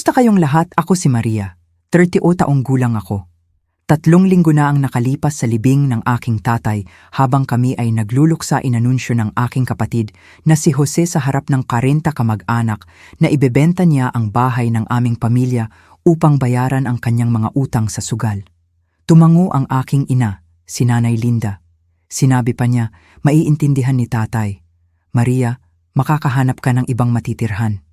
Kumusta kayong lahat? Ako si Maria. 30 taong gulang ako. 3 linggo na ang nakalipas sa libing ng aking tatay habang kami ay nagluluksa inanunsyo ng aking kapatid na si Jose sa harap ng 40 kamag-anak na ibebenta niya ang bahay ng aming pamilya upang bayaran ang kanyang mga utang sa sugal. Tumango ang aking ina, si Nanay Linda. Sinabi pa niya, maiintindihan ni tatay. Maria, makakahanap ka ng ibang matitirhan.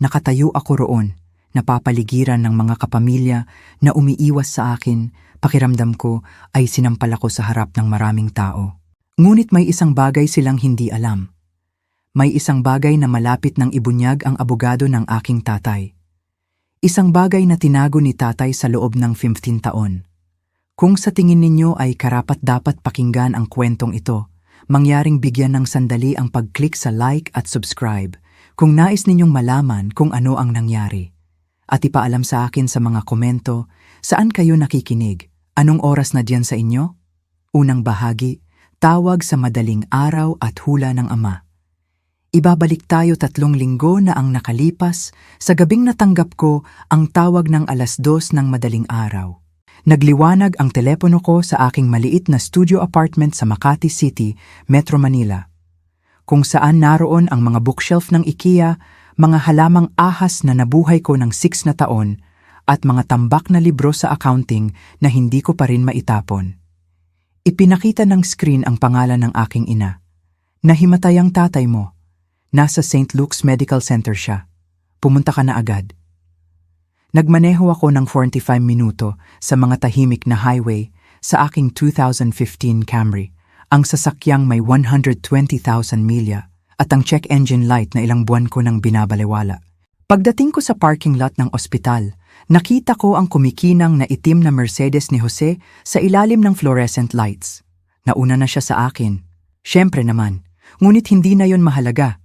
Nakatayo ako roon, napapaligiran ng mga kapamilya na umiiwas sa akin, pakiramdam ko ay sinampal ako sa harap ng maraming tao. Ngunit may isang bagay silang hindi alam. May isang bagay na malapit ng ibunyag ang abogado ng aking tatay. Isang bagay na tinago ni tatay sa loob ng 15 taon. Kung sa tingin ninyo ay karapat-dapat pakinggan ang kwentong ito, mangyaring bigyan ng sandali ang pag-click sa like at subscribe kung nais ninyong malaman kung ano ang nangyari. At ipaalam sa akin sa mga komento, saan kayo nakikinig? Anong oras na diyan sa inyo? Unang bahagi, tawag sa madaling araw at hula ng ama. Ibabalik tayo 3 linggo na ang nakalipas sa gabing natanggap ko ang tawag ng 2:00 ng madaling araw. Nagliwanag ang telepono ko sa aking maliit na studio apartment sa Makati City, Metro Manila, kung saan naroon ang mga bookshelf ng IKEA, mga halamang ahas na nabuhay ko ng 6 na taon, at mga tambak na libro sa accounting na hindi ko pa rin maitapon. Ipinakita ng screen ang pangalan ng aking ina. Nahimatay ang tatay mo. Nasa St. Luke's Medical Center siya. Pumunta ka na agad. Nagmaneho ako ng 45 minuto sa mga tahimik na highway sa aking 2015 Camry, ang sasakyang may 120,000 milya at ang check engine light na ilang buwan ko nang binabalewala. Pagdating ko sa parking lot ng ospital, nakita ko ang kumikinang na itim na Mercedes ni Jose sa ilalim ng fluorescent lights. Nauna na siya sa akin. Siyempre naman, ngunit hindi na yon mahalaga.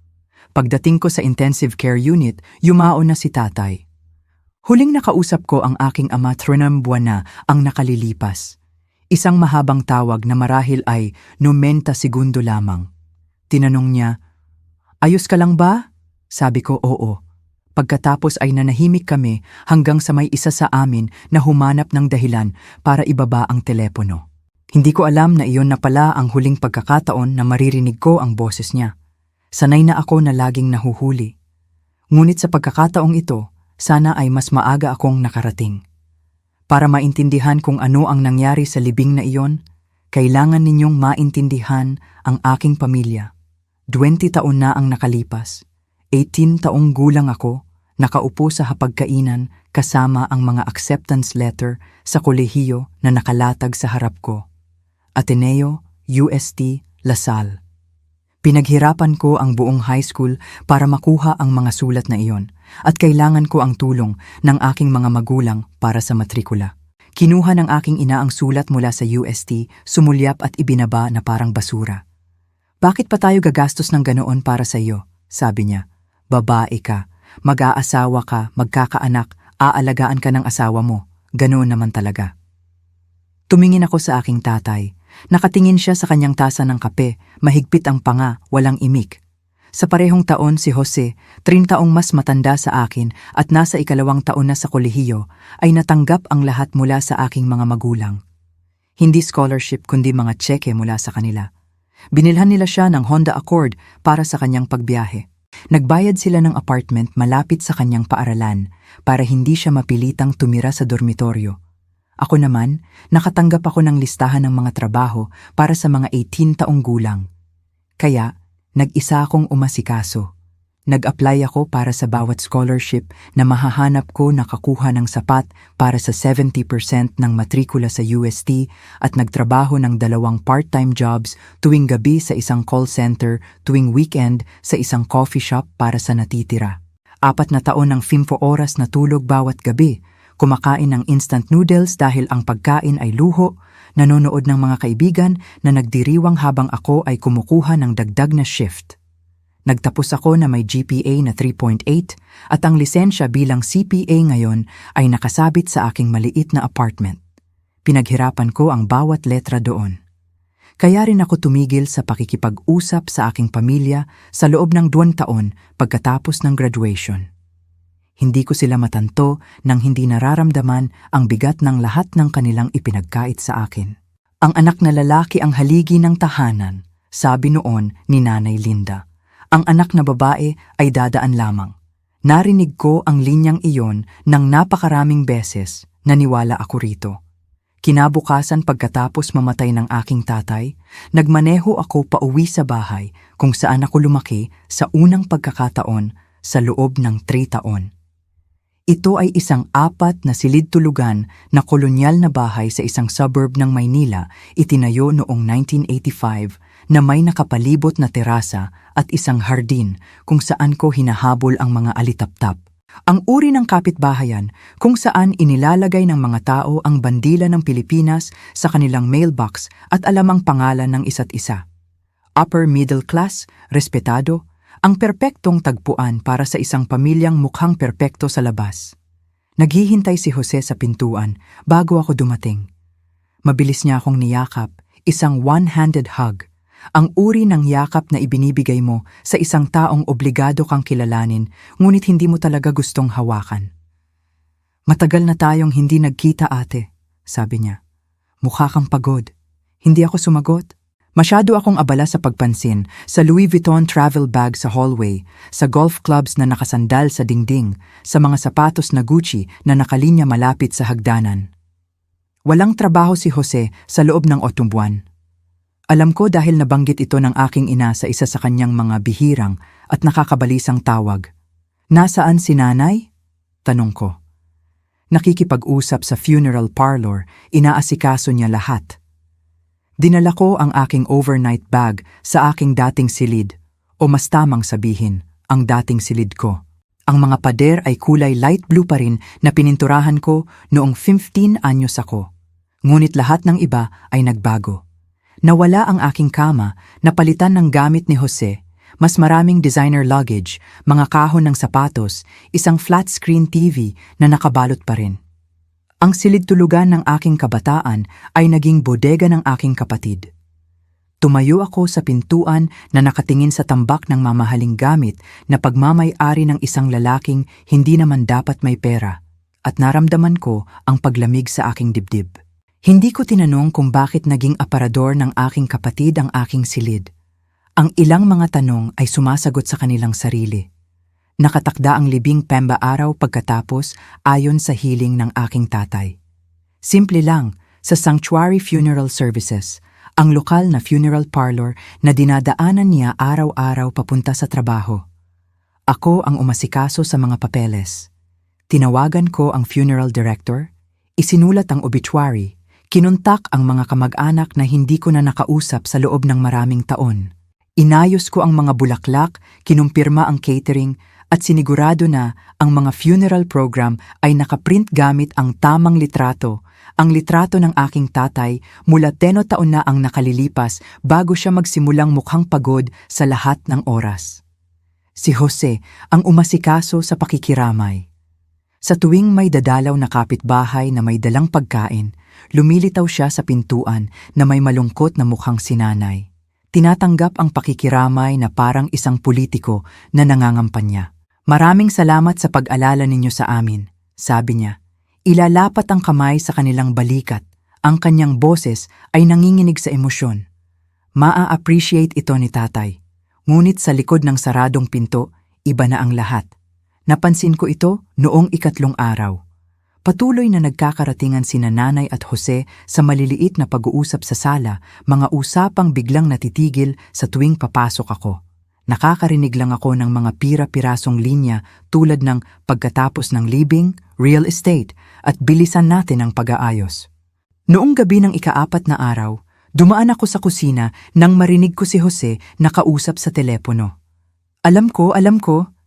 Pagdating ko sa intensive care unit, yumao na si tatay. Huling nakausap ko ang aking ama 3 buwan na ang nakalilipas. Isang mahabang tawag na marahil ay 90 segundo lamang. Tinanong niya, ayos ka lang ba? Sabi ko, oo. Pagkatapos ay nanahimik kami hanggang sa may isa sa amin na humanap ng dahilan para ibaba ang telepono. Hindi ko alam na iyon na pala ang huling pagkakataon na maririnig ko ang boses niya. Sanay na ako na laging nahuhuli. Ngunit sa pagkakataong ito, sana ay mas maaga akong nakarating. Para maintindihan kung ano ang nangyari sa libing na iyon, kailangan ninyong maintindihan ang aking pamilya. 20 taon na ang nakalipas. 18 taong gulang ako, nakaupo sa hapagkainan kasama ang mga acceptance letter sa kolehiyo na nakalatag sa harap ko. Ateneo, UST, Lasal. Pinaghirapan ko ang buong high school para makuha ang mga sulat na iyon at kailangan ko ang tulong ng aking mga magulang para sa matrikula. Kinuha ng aking ina ang sulat mula sa UST, sumulyap at ibinaba na parang basura. Bakit pa tayo gagastos ng ganoon para sa iyo? Sabi niya. Babae ka, mag-aasawa ka, magkakaanak, aalagaan ka ng asawa mo. Ganoon naman talaga. Tumingin ako sa aking tatay. Nakatingin siya sa kanyang tasa ng kape, mahigpit ang panga, walang imik. Sa parehong taon si Jose, 30 taong mas matanda sa akin at nasa 2 taon na sa kolehiyo, ay natanggap ang lahat mula sa aking mga magulang. Hindi scholarship kundi mga tseke mula sa kanila. Binilhan nila siya ng Honda Accord para sa kanyang pagbiyahe. Nagbayad sila ng apartment malapit sa kanyang paaralan para hindi siya mapilitang tumira sa dormitoryo. Ako naman, nakatanggap ako ng listahan ng mga trabaho para sa mga 18 taong gulang. Kaya, nag-isa akong umasikaso. Nag-apply ako para sa bawat scholarship na mahahanap ko nakakuha ng sapat para sa 70% ng matrikula sa UST at nagtrabaho ng 2 part-time jobs tuwing gabi sa isang call center, tuwing weekend sa isang coffee shop para sa natitira. 4 na taon ng 5 oras na tulog bawat gabi, kumakain ng instant noodles dahil ang pagkain ay luho, nanonood ng mga kaibigan na nagdiriwang habang ako ay kumukuha ng dagdag na shift. Nagtapos ako na may GPA na 3.8 at ang lisensya bilang CPA ngayon ay nakasabit sa aking maliit na apartment. Pinaghirapan ko ang bawat letra doon. Kaya rin ako tumigil sa pakikipag-usap sa aking pamilya sa loob ng 2 taon pagkatapos ng graduation. Hindi ko sila matanto nang hindi nararamdaman ang bigat ng lahat ng kanilang ipinagkait sa akin. Ang anak na lalaki ang haligi ng tahanan, sabi noon ni Nanay Linda. Ang anak na babae ay dadaan lamang. Narinig ko ang linyang iyon ng napakaraming beses, naniwala ako rito. Kinabukasan pagkatapos mamatay ng aking tatay, nagmaneho ako pauwi sa bahay kung saan ako lumaki sa unang pagkakataon sa loob ng 3 taon. Ito ay isang 4 na silid-tulugan na kolonyal na bahay sa isang suburb ng Maynila, itinayo noong 1985 na may nakapalibot na terasa at isang hardin kung saan ko hinahabol ang mga alitaptap. Ang uri ng kapitbahayan kung saan inilalagay ng mga tao ang bandila ng Pilipinas sa kanilang mailbox at alam ang pangalan ng isa't isa. Upper middle class, respetado, ang perpektong tagpuan para sa isang pamilyang mukhang perpekto sa labas. Naghihintay si Jose sa pintuan bago ako dumating. Mabilis niya akong niyakap, isang one-handed hug. Ang uri ng yakap na ibinibigay mo sa isang taong obligado kang kilalanin, ngunit hindi mo talaga gustong hawakan. Matagal na tayong hindi nagkita, ate, sabi niya. Mukha kang pagod. Hindi ako sumagot. Masyado akong abala sa pagpansin, sa Louis Vuitton travel bag sa hallway, sa golf clubs na nakasandal sa dingding, sa mga sapatos na Gucci na nakalinya malapit sa hagdanan. Walang trabaho si Jose sa loob ng 8 buwan. Alam ko dahil nabanggit ito ng aking ina sa isa sa kanyang mga bihirang at nakakabalisang tawag. Nasaan si nanay? Tanong ko. Nakikipag-usap sa funeral parlor, inaasikaso niya lahat. Dinala ko ang aking overnight bag sa aking dating silid, o mas tamang sabihin, ang dating silid ko. Ang mga pader ay kulay light blue pa rin na pininturahan ko noong 15 anyos ako. Ngunit lahat ng iba ay nagbago. Nawala ang aking kama, napalitan ng gamit ni Jose, mas maraming designer luggage, mga kahon ng sapatos, isang flat screen TV na nakabalot pa rin. Ang silid-tulugan ng aking kabataan ay naging bodega ng aking kapatid. Tumayo ako sa pintuan na nakatingin sa tambak ng mamahaling gamit na pagmamay-ari ng isang lalaking hindi naman dapat may pera, at naramdaman ko ang paglamig sa aking dibdib. Hindi ko tinanong kung bakit naging aparador ng aking kapatid ang aking silid. Ang ilang mga tanong ay sumasagot sa kanilang sarili. Nakatakda ang libing Pemba araw pagkatapos ayon sa hiling ng aking tatay. Simple lang, sa Sanctuary Funeral Services, ang lokal na funeral parlor na dinadaanan niya araw-araw papunta sa trabaho. Ako ang umasikaso sa mga papeles. Tinawagan ko ang funeral director, isinulat ang obituary, kinuntak ang mga kamag-anak na hindi ko na nakausap sa loob ng maraming taon. Inayos ko ang mga bulaklak, kinumpirma ang catering, at sinigurado na ang mga funeral program ay nakaprint gamit ang tamang litrato, ang litrato ng aking tatay mula 10 taon na ang nakalilipas bago siya magsimulang mukhang pagod sa lahat ng oras. Si Jose ang umasikaso sa pakikiramay. Sa tuwing may dadalaw na kapitbahay na may dalang pagkain, lumilitaw siya sa pintuan na may malungkot na mukhang sinanay. Tinatanggap ang pakikiramay na parang isang politiko na nangangampanya. Maraming salamat sa pag-alala ninyo sa amin, sabi niya. Ilalapat ang kamay sa kanilang balikat. Ang kanyang boses ay nanginginig sa emosyon. Maa-appreciate ito ni tatay. Ngunit sa likod ng saradong pinto, iba na ang lahat. Napansin ko ito noong 3 araw. Patuloy na nagkakaratingan sina Nanay at Jose sa maliliit na pag-uusap sa sala, mga usapang biglang natitigil sa tuwing papasok ako. Nakakarinig lang ako ng mga pira-pirasong linya tulad ng pagkatapos ng libing, real estate, at bilisan natin ang pag-aayos. Noong gabi ng 4 na araw, dumaan ako sa kusina nang marinig ko si Jose nakausap sa telepono. Alam ko,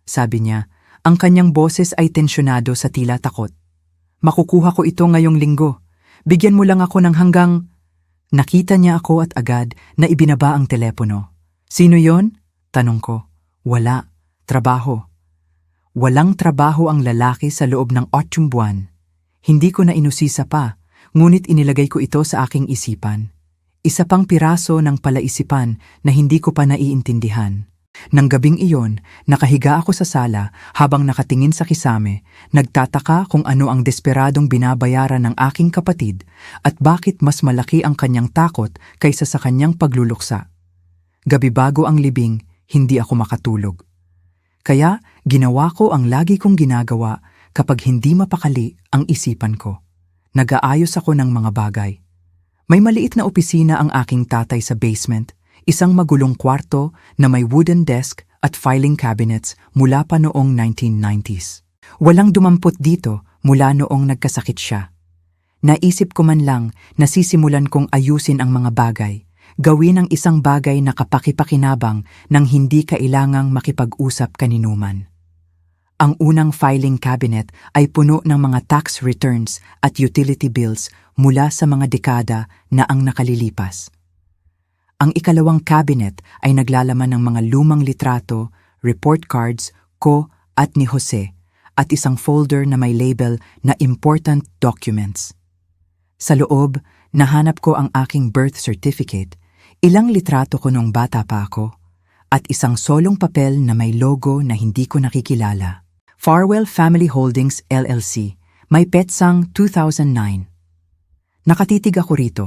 sabi niya, ang kanyang boses ay tensyonado sa tila takot. Makukuha ko ito ngayong linggo. Bigyan mo lang ako ng hanggang... Nakita niya ako at agad na ibinaba ang telepono. Sino yon? Tanong ko. Wala. Trabaho. Walang trabaho ang lalaki sa loob ng 8 buwan. Hindi ko na inusisa pa, ngunit inilagay ko ito sa aking isipan. Isa pang piraso ng palaisipan na hindi ko pa naiintindihan. Nang gabing iyon, nakahiga ako sa sala habang nakatingin sa kisame, nagtataka kung ano ang desperadong binabayaran ng aking kapatid at bakit mas malaki ang kanyang takot kaysa sa kanyang pagluluksa. Gabi bago ang libing, hindi ako makatulog. Kaya ginawa ko ang lagi kong ginagawa kapag hindi mapakali ang isipan ko. Nag-aayos ako ng mga bagay. May maliit na opisina ang aking tatay sa basement, isang magulong kwarto na may wooden desk at filing cabinets mula pa noong 1990s. Walang dumampot dito mula noong nagkasakit siya. Naisip ko man lang na sisimulan kong ayusin ang mga bagay, gawin ang isang bagay na kapaki-pakinabang nang hindi kailangang makipag-usap kaninuman. Ang unang filing cabinet ay puno ng mga tax returns at utility bills mula sa mga dekada na ang nakalilipas. Ang ikalawang cabinet ay naglalaman ng mga lumang litrato, report cards ko at ni Jose at isang folder na may label na Important Documents. Sa loob, nahanap ko ang aking birth certificate, ilang litrato ko nung bata pa ako, at isang solong papel na may logo na hindi ko nakikilala. Farwell Family Holdings LLC, may petsang 2009. Nakatitig ako rito.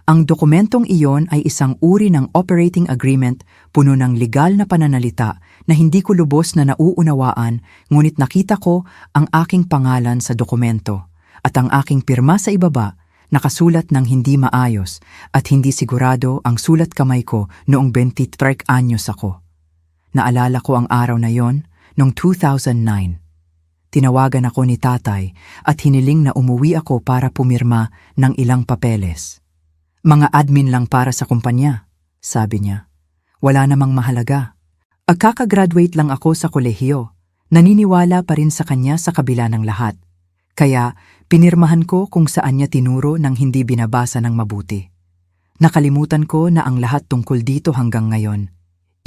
Ang dokumentong iyon ay isang uri ng operating agreement puno ng legal na pananalita na hindi ko lubos na nauunawaan, ngunit nakita ko ang aking pangalan sa dokumento at ang aking pirma sa ibaba nakasulat ng hindi maayos at hindi sigurado ang sulat kamay ko noong 23 anyos ako. Naalala ko ang araw na yon noong 2009. Tinawagan ako ni tatay at hiniling na umuwi ako para pumirma ng ilang papeles. Mga admin lang para sa kumpanya, sabi niya. Wala namang mahalaga. Kakagraduate lang ako sa kolehiyo. Naniniwala pa rin sa kanya sa kabila ng lahat. Kaya pinirmahan ko kung saan niya tinuro nang hindi binabasa ng mabuti. Nakalimutan ko na ang lahat tungkol dito hanggang ngayon.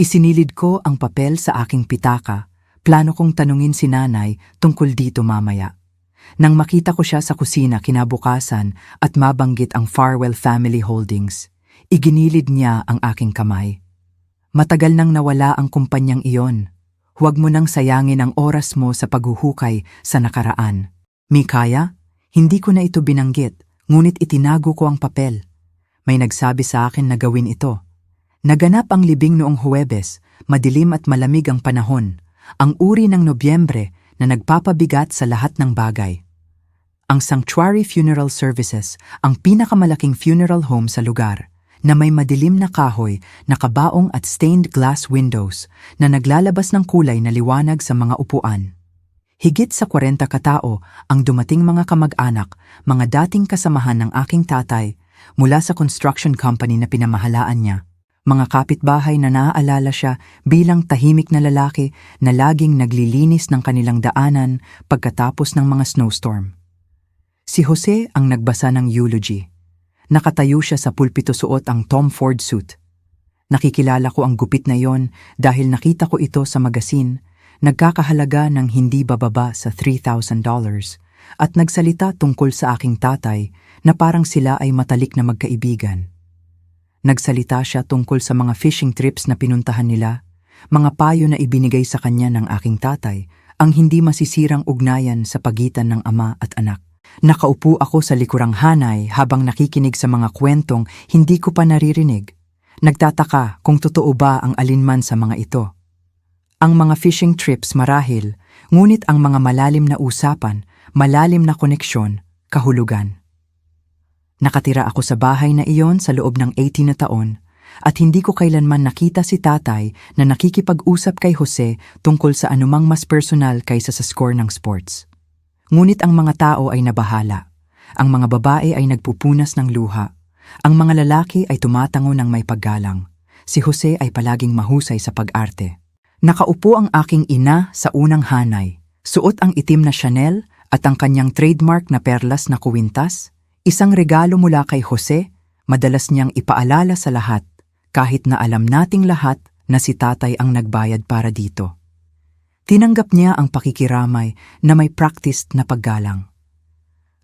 Isinilid ko ang papel sa aking pitaka. Plano kong tanungin si nanay tungkol dito mamaya. Nang makita ko siya sa kusina kinabukasan at mabanggit ang Farwell Family Holdings, iginilid niya ang aking kamay. Matagal nang nawala ang kumpanyang iyon. Huwag mo nang sayangin ang oras mo sa paghuhukay sa nakaraan. Mikaya, hindi ko na ito binanggit, ngunit itinago ko ang papel. May nagsabi sa akin na gawin ito. Naganap ang libing noong Huwebes, madilim at malamig ang panahon. Ang uri ng Nobyembre na nagpapabigat sa lahat ng bagay. Ang Sanctuary Funeral Services, ang pinakamalaking funeral home sa lugar, na may madilim na kahoy, nakabaong at stained glass windows na naglalabas ng kulay na liwanag sa mga upuan. Higit sa 40 katao ang dumating mga kamag-anak, mga dating kasamahan ng aking tatay, mula sa construction company na pinamahalaan niya. Mga kapitbahay na naaalala siya bilang tahimik na lalaki na laging naglilinis ng kanilang daanan pagkatapos ng mga snowstorm. Si Jose ang nagbasa ng eulogy. Nakatayo siya sa pulpito suot ang Tom Ford suit. Nakikilala ko ang gupit na yon dahil nakita ko ito sa magasin, nagkakahalaga ng hindi bababa sa $3,000 at nagsalita tungkol sa aking tatay na parang sila ay matalik na magkaibigan. Nagsalita siya tungkol sa mga fishing trips na pinuntahan nila, mga payo na ibinigay sa kanya ng aking tatay, ang hindi masisirang ugnayan sa pagitan ng ama at anak. Nakaupo ako sa likurang hanay habang nakikinig sa mga kwentong hindi ko pa naririnig. Nagtataka kung totoo ba ang alinman sa mga ito. Ang mga fishing trips marahil, ngunit ang mga malalim na usapan, malalim na koneksyon, kahulugan. Nakatira ako sa bahay na iyon sa loob ng 18 na taon at hindi ko kailanman nakita si tatay na nakikipag-usap kay Jose tungkol sa anumang mas personal kaysa sa score ng sports. Ngunit ang mga tao ay nabahala. Ang mga babae ay nagpupunas ng luha. Ang mga lalaki ay tumatango ng may paggalang. Si Jose ay palaging mahusay sa pag-arte. Nakaupo ang aking ina sa unang hanay. Suot ang itim na Chanel at ang kanyang trademark na perlas na kuwintas. Isang regalo mula kay Jose, madalas niyang ipaalala sa lahat, kahit na alam nating lahat na si tatay ang nagbayad para dito. Tinanggap niya ang pakikiramay na may practiced na paggalang.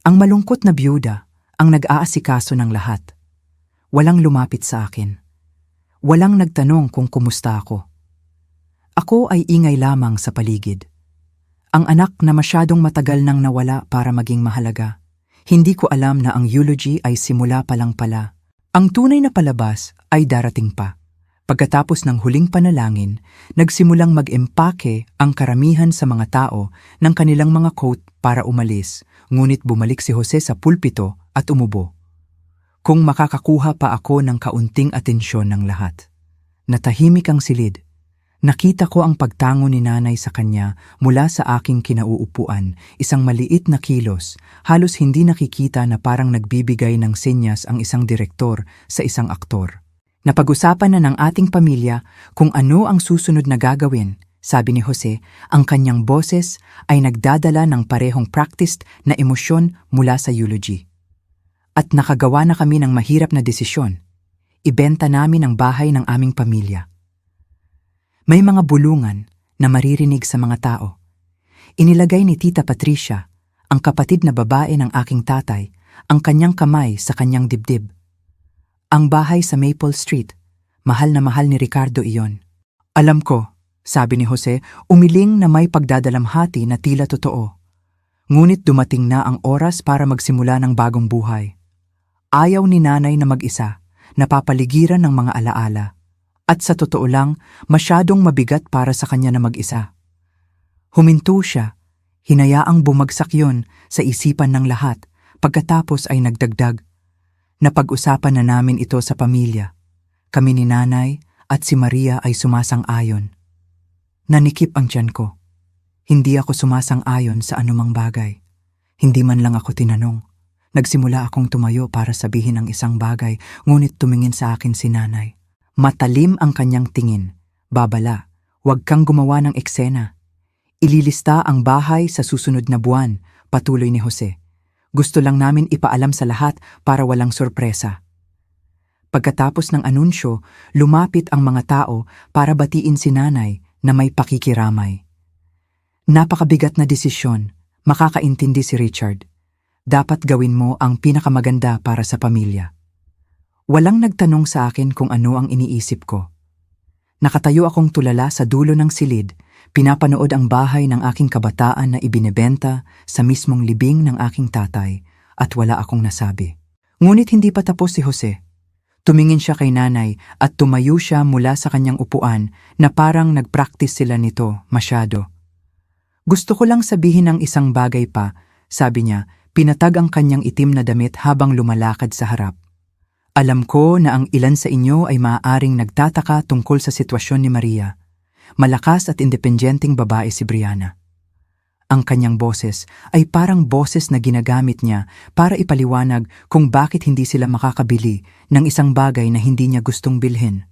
Ang malungkot na byuda ang nag-aasikaso ng lahat. Walang lumapit sa akin. Walang nagtanong kung kumusta ako. Ako ay ingay lamang sa paligid. Ang anak na masyadong matagal nang nawala para maging mahalaga. Hindi ko alam na ang eulogy ay simula pa lang pala. Ang tunay na palabas ay darating pa. Pagkatapos ng huling panalangin, nagsimulang mag-empake ang karamihan sa mga tao ng kanilang mga coat para umalis, ngunit bumalik si Jose sa pulpito at umubo. Kung makakakuha pa ako ng kaunting atensyon ng lahat. Natahimik ang silid. Nakita ko ang pagtango ni nanay sa kanya mula sa aking kinauupuan, isang maliit na kilos, halos hindi nakikita na parang nagbibigay ng senyas ang isang direktor sa isang aktor. Napag-usapan na ng ating pamilya kung ano ang susunod na gagawin, sabi ni Jose, ang kanyang boses ay nagdadala ng parehong practiced na emosyon mula sa eulogy. At nakagawa na kami ng mahirap na desisyon. Ibenta namin ang bahay ng aming pamilya. May mga bulungan na maririnig sa mga tao. Inilagay ni Tita Patricia, ang kapatid na babae ng aking tatay, ang kanyang kamay sa kanyang dibdib. Ang bahay sa Maple Street, mahal na mahal ni Ricardo iyon. Alam ko, sabi ni Jose, umiling na may pagdadalamhati na tila totoo. Ngunit dumating na ang oras para magsimula ng bagong buhay. Ayaw ni nanay na mag-isa, napapaligiran ng mga alaala. At sa totoo lang, masyadong mabigat para sa kanya na mag-isa. Huminto siya, hinayaang bumagsak yon sa isipan ng lahat, pagkatapos ay nagdagdag. Napag-usapan na namin ito sa pamilya. Kami ni nanay at si Maria ay sumasang-ayon. Nanikip ang tiyan ko. Hindi ako sumasang-ayon sa anumang bagay. Hindi man lang ako tinanong. Nagsimula akong tumayo para sabihin ang isang bagay, ngunit tumingin sa akin si nanay. Matalim ang kanyang tingin. Babala, huwag kang gumawa ng eksena. Ililista ang bahay sa susunod na buwan, patuloy ni Jose. Gusto lang namin ipaalam sa lahat para walang sorpresa. Pagkatapos ng anunsyo, lumapit ang mga tao para batiin si nanay na may pakikiramay. Napakabigat na desisyon, makakaintindi si Richard. Dapat gawin mo ang pinakamaganda para sa pamilya. Walang nagtanong sa akin kung ano ang iniisip ko. Nakatayo akong tulala sa dulo ng silid, pinapanood ang bahay ng aking kabataan na ibinebenta sa mismong libing ng aking tatay at wala akong nasabi. Ngunit hindi pa tapos si Jose. Tumingin siya kay nanay at tumayo siya mula sa kanyang upuan na parang nagpractice sila nito masyado. Gusto ko lang sabihin ng isang bagay pa, sabi niya, pinatag ang kanyang itim na damit habang lumalakad sa harap. Alam ko na ang ilan sa inyo ay maaaring nagtataka tungkol sa sitwasyon ni Maria. Malakas at independenteng babae si Brianna. Ang kanyang boses ay parang boses na ginagamit niya para ipaliwanag kung bakit hindi sila makakabili ng isang bagay na hindi niya gustong bilhin.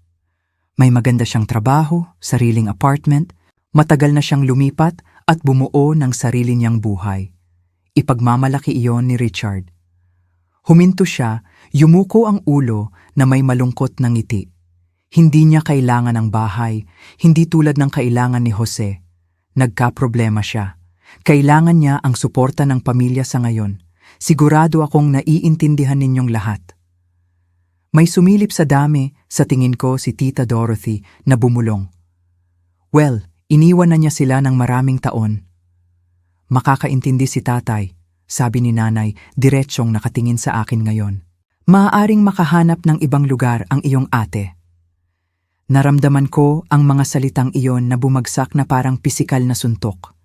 May maganda siyang trabaho, sariling apartment, matagal na siyang lumipat at bumuo ng sarili niyang buhay. Ipagmamalaki iyon ni Richard. Huminto siya, yumuko ang ulo na may malungkot na ngiti. Hindi niya kailangan ng bahay, hindi tulad ng kailangan ni Jose. Nagkaproblema siya. Kailangan niya ang suporta ng pamilya sa ngayon. Sigurado akong naiintindihan ninyong lahat. May sumilip sa dami, sa tingin ko si Tita Dorothy na bumulong. Well, iniwan na niya sila ng maraming taon. Makakaintindi si tatay. Sabi ni nanay, diretsyong nakatingin sa akin ngayon. Maaaring makahanap ng ibang lugar ang iyong ate. Naramdaman ko ang mga salitang iyon na bumagsak na parang pisikal na suntok.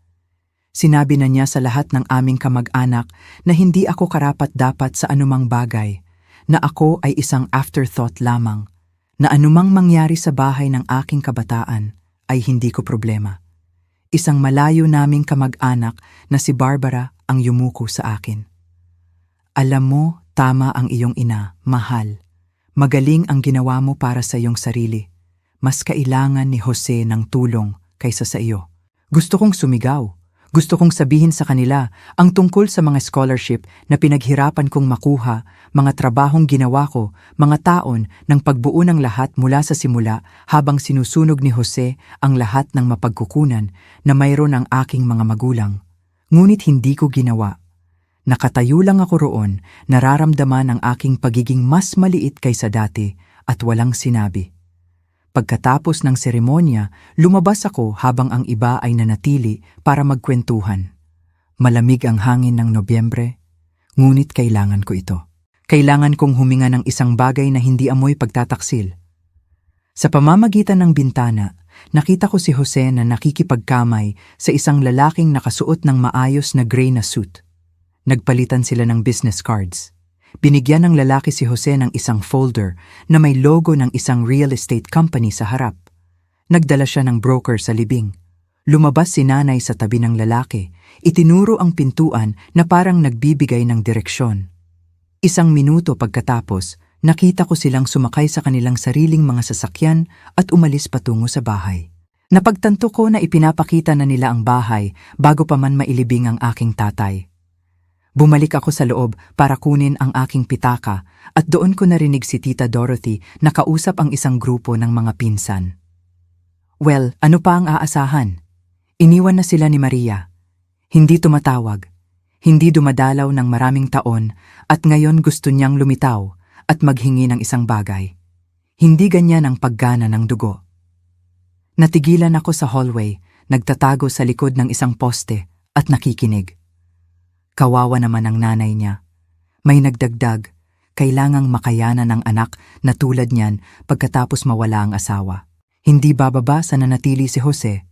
Sinabi na niya sa lahat ng aming kamag-anak na hindi ako karapat-dapat sa anumang bagay, na ako ay isang afterthought lamang, na anumang mangyari sa bahay ng aking kabataan ay hindi ko problema. Isang malayo naming kamag-anak na si Barbara ang yumuko sa akin. Alam mo, tama ang iyong ina, mahal. Magaling ang ginawa mo para sa iyong sarili. Mas kailangan ni Jose ng tulong kaysa sa iyo. Gusto kong sumigaw. Gusto kong sabihin sa kanila ang tungkol sa mga scholarship na pinaghirapan kong makuha, mga trabahong ginawa ko, mga taon ng pagbuo ng lahat mula sa simula habang sinusunog ni Jose ang lahat ng mapagkukunan na mayroon ang aking mga magulang. Ngunit hindi ko ginawa. Nakatayo lang ako roon, nararamdaman ang aking pagiging mas maliit kaysa dati at walang sinabi. Pagkatapos ng seremonya, lumabas ako habang ang iba ay nanatili para magkwentuhan. Malamig ang hangin ng Nobyembre, ngunit kailangan ko ito. Kailangan kong huminga ng isang bagay na hindi amoy pagtataksil. Sa pamamagitan ng bintana, nakita ko si Jose na nakikipagkamay sa isang lalaking nakasuot ng maayos na gray na suit. Nagpalitan sila ng business cards. Binigyan ng lalaki si Jose ng isang folder na may logo ng isang real estate company sa harap. Nagdala siya ng broker sa libing. Lumabas si nanay sa tabi ng lalaki. Itinuro ang pintuan na parang nagbibigay ng direksyon. Isang minuto pagkatapos, nakita ko silang sumakay sa kanilang sariling mga sasakyan at umalis patungo sa bahay. Napagtanto ko na ipinapakita na nila ang bahay bago pa man mailibing ang aking tatay. Bumalik ako sa loob para kunin ang aking pitaka at doon ko narinig si Tita Dorothy na kausap ang isang grupo ng mga pinsan. Well, ano pa ang aasahan? Iniwan na sila ni Maria. Hindi tumatawag, hindi dumadalaw ng maraming taon at ngayon gusto niyang lumitaw at maghingi ng isang bagay. Hindi ganyan ang paggana ng dugo. Natigilan ako sa hallway, nagtatago sa likod ng isang poste at nakikinig. Kawawa naman ang nanay niya. May nagdagdag, kailangang makayanan ng anak na tulad niyan pagkatapos mawala ang asawa. Hindi bababa sa nanatili si Jose.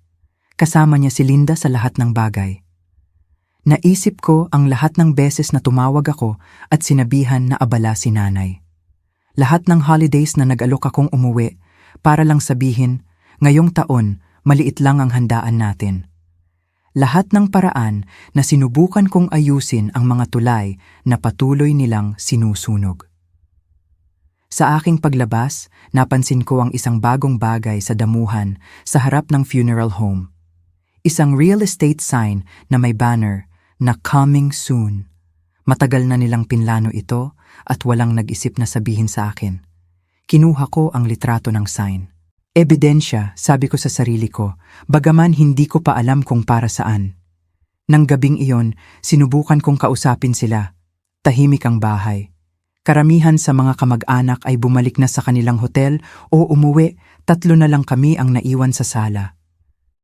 Kasama niya si Linda sa lahat ng bagay. Naisip ko ang lahat ng beses na tumawag ako at sinabihan na abala si nanay. Lahat ng holidays na nag-alok akong umuwi para lang sabihin, ngayong taon, maliit lang ang handaan natin. Lahat ng paraan na sinubukan kong ayusin ang mga tulay na patuloy nilang sinusunog. Sa aking paglabas, napansin ko ang isang bagong bagay sa damuhan sa harap ng funeral home. Isang real estate sign na may banner na coming soon. Matagal na nilang pinlano ito at walang nag-isip na sabihin sa akin. Kinuha ko ang litrato ng sign. Ebidensya, sabi ko sa sarili ko, bagaman hindi ko pa alam kung para saan. Nang gabing iyon, sinubukan kong kausapin sila. Tahimik ang bahay. Karamihan sa mga kamag-anak ay bumalik na sa kanilang hotel o umuwi, 3 na lang kami ang naiwan sa sala.